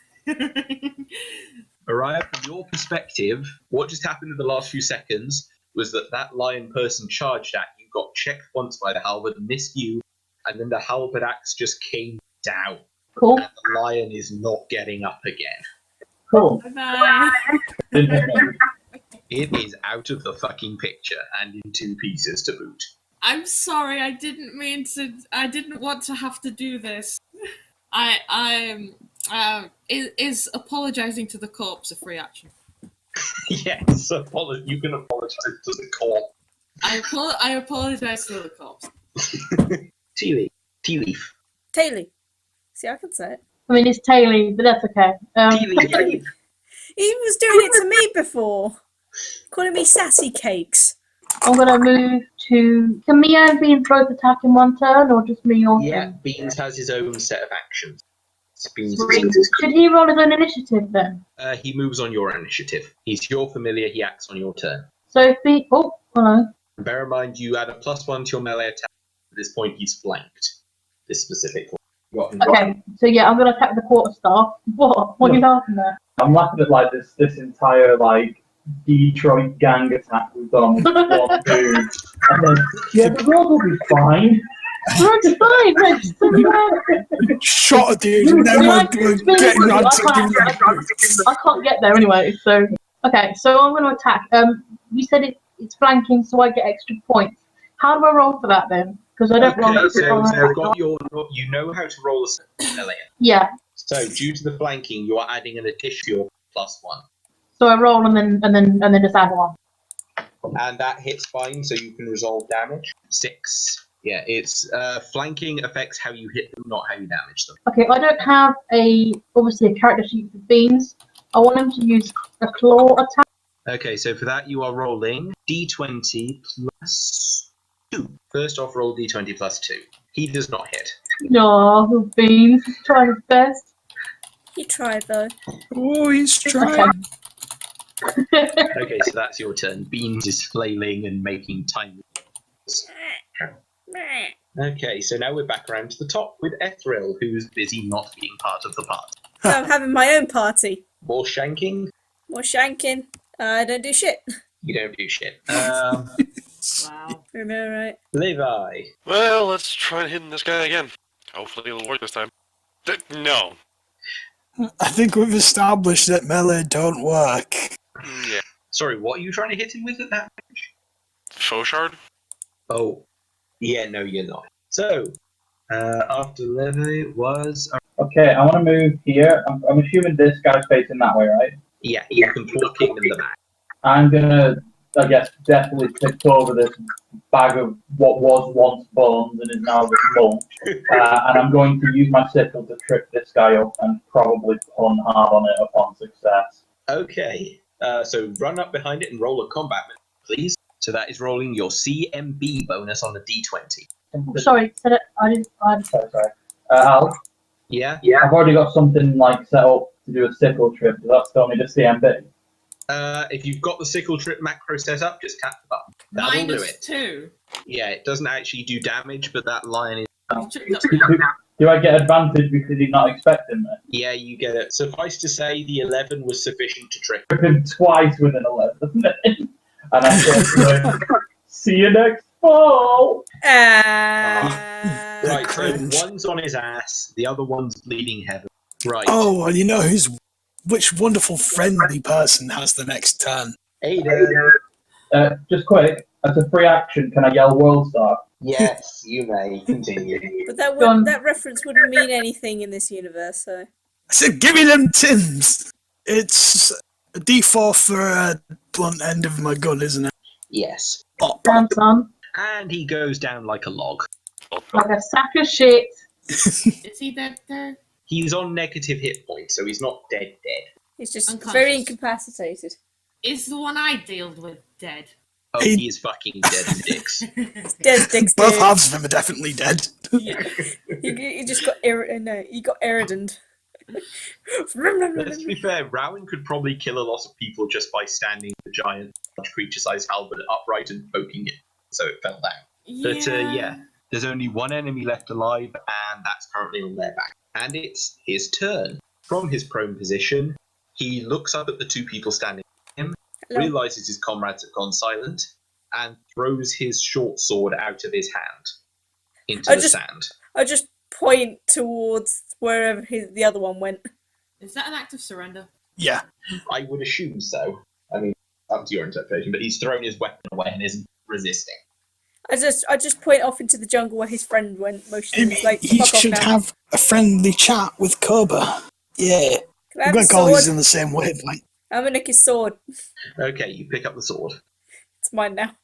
Speaker 1: Araya, from your perspective, what just happened in the last few seconds was that lion person charged at you, got checked once by the halberd, missed you, and then the halberd axe just came down.
Speaker 5: Cool.
Speaker 1: And the lion is not getting up again.
Speaker 5: Cool.
Speaker 3: Bye-bye.
Speaker 1: It is out of the fucking picture and in 2 pieces to boot.
Speaker 3: I'm sorry, I didn't want to have to do this. Is apologizing to the corpse a free action?
Speaker 1: Yes, you can apologize to the corpse.
Speaker 3: I apologize to the corpse.
Speaker 1: Tea leaf.
Speaker 2: Taylor. See, I can say it.
Speaker 5: I mean, it's Taylor, but that's okay.
Speaker 1: Tea leaf.
Speaker 2: He was doing it to me before. Calling me sassy cakes.
Speaker 5: I'm going to move to... Can me and Beans both attack in one turn, or just me or
Speaker 1: Yeah,
Speaker 5: him?
Speaker 1: Beans has his own set of actions.
Speaker 5: Should he roll his own initiative then?
Speaker 1: He moves on your initiative. He's your familiar, he acts on your turn.
Speaker 5: So if he... Oh, hello.
Speaker 1: Bear in mind, you add a +1 to your melee attack. At this point, he's flanked. This specific one.
Speaker 5: Okay, so yeah, I'm going to attack the quarterstaff. What? What are you laughing at?
Speaker 7: I'm laughing at like this entire like Detroit gang attack we've done with one dude. And then the world will be fine.
Speaker 5: That's fine, that's fine.
Speaker 4: Shot a dude and then we're getting around to doing that.
Speaker 5: I can't get there anyway, so... Okay, so I'm going to attack. You said it's flanking, so I get extra points. How do I roll for that then? Because I don't roll
Speaker 1: Okay,
Speaker 5: it.
Speaker 1: so you've got you know how to roll a melee.
Speaker 5: Yeah,
Speaker 1: So due to the flanking, you are adding an additional +1.
Speaker 5: so I roll and then just add one.
Speaker 1: And that hits fine, so you can resolve damage. 6. Yeah, it's flanking affects how you hit them, not how you damage them.
Speaker 5: Okay, I don't have obviously a character sheet for beans. I want him to use a claw attack.
Speaker 1: Okay, so for that you are rolling d20 plus 2. First off, roll d20 plus 2. He does not hit.
Speaker 5: No, beans. He's trying his best.
Speaker 2: He tried though.
Speaker 4: Oh, he's trying.
Speaker 1: Okay, so that's your turn. Beans is flailing and making tiny. Okay, so now we're back around to the top with Ethril, who's busy not being part of the party.
Speaker 2: So I'm having my own party.
Speaker 1: More shanking?
Speaker 2: More shanking. I don't do shit.
Speaker 1: You don't do shit.
Speaker 3: Wow.
Speaker 2: Am I right?
Speaker 1: Levi.
Speaker 6: Well, let's try and hit this guy again. Hopefully it'll work this time. No.
Speaker 4: I think we've established that melee don't work.
Speaker 6: Yeah.
Speaker 1: Sorry, what are you trying to hit him with at that?
Speaker 6: Faux shard?
Speaker 1: Oh, yeah, no, you're not. So, after Levi was...
Speaker 7: Okay, I want to move here. I'm assuming this guy's facing that way, right?
Speaker 1: Yeah, you can pull King in the back.
Speaker 7: I'm gonna, I guess, definitely tip over this bag of what was once bones and is now just mulch. And I'm going to use my sickle to trip this guy up and probably pun hard on it upon success.
Speaker 1: Okay, so run up behind it and roll a combat maneuver, please. So that is rolling your CMB bonus on the D20.
Speaker 5: Sorry, said it.
Speaker 7: Sorry. Al,
Speaker 1: Yeah?
Speaker 7: I've already got something like set up to do a sickle trip. Does that still need a CMB?
Speaker 1: If you've got the sickle trip macro set up, just tap the button. That'll do it.
Speaker 3: -2.
Speaker 1: Yeah, it doesn't actually do damage, but that line is...
Speaker 7: Do I get advantage because he's not expecting it?
Speaker 1: Yeah, you get it. Suffice to say, the 11 was sufficient to trip.
Speaker 7: Trip him twice with an 11. And I said, see you next fall.
Speaker 1: Right, so
Speaker 4: Cringe.
Speaker 1: one's on his ass, the other one's bleeding heavily. Right.
Speaker 4: Oh, and you know which wonderful friendly person has the next turn?
Speaker 1: Aiden.
Speaker 7: Just quick, as a free action, can I yell World Star?
Speaker 1: Yes, you may. Continue.
Speaker 2: But that reference wouldn't mean anything in this universe, so...
Speaker 4: I said, give me them tins! It's a D4 for a blunt end of my gun, isn't it?
Speaker 1: Yes.
Speaker 4: Pop.
Speaker 5: Down, son.
Speaker 1: And he goes down like a log.
Speaker 5: Like a sack of shit.
Speaker 3: Is he dead there?
Speaker 1: He's on negative hit points, so he's not dead.
Speaker 2: He's just
Speaker 3: Unconscious.
Speaker 2: very incapacitated.
Speaker 3: Is the one I dealt with dead?
Speaker 1: Oh, he is fucking dead as dicks.
Speaker 2: Dead dicks,
Speaker 4: Both
Speaker 2: dude.
Speaker 4: halves of them are definitely dead.
Speaker 2: He just got he got Eridaned.
Speaker 1: Let's be fair, Rowan could probably kill a lot of people just by standing the giant creature-sized halberd upright and poking it, so it fell down. But yeah, there's only one enemy left alive, and that's currently on their back. And it's his turn. From his prone position, he looks up at the two people standing near him,
Speaker 2: Hello.
Speaker 1: realizes his comrades have gone silent, and throws his short sword out of his hand into the sand.
Speaker 2: I just point towards wherever the other one went.
Speaker 3: Is that an act of surrender?
Speaker 4: Yeah.
Speaker 1: I would assume so. I mean, up to your interpretation, but he's thrown his weapon away and isn't resisting.
Speaker 2: I just point off into the jungle where his friend went, motioning like,
Speaker 4: He
Speaker 2: fuck off
Speaker 4: should
Speaker 2: now.
Speaker 4: have a friendly chat with Koba. Yeah.
Speaker 2: Can I have
Speaker 4: I'm
Speaker 2: the
Speaker 4: going to call
Speaker 2: sword?
Speaker 4: he's in the same wavelength.
Speaker 2: I'm gonna nick his sword.
Speaker 1: Okay, you pick up the sword.
Speaker 2: It's mine now.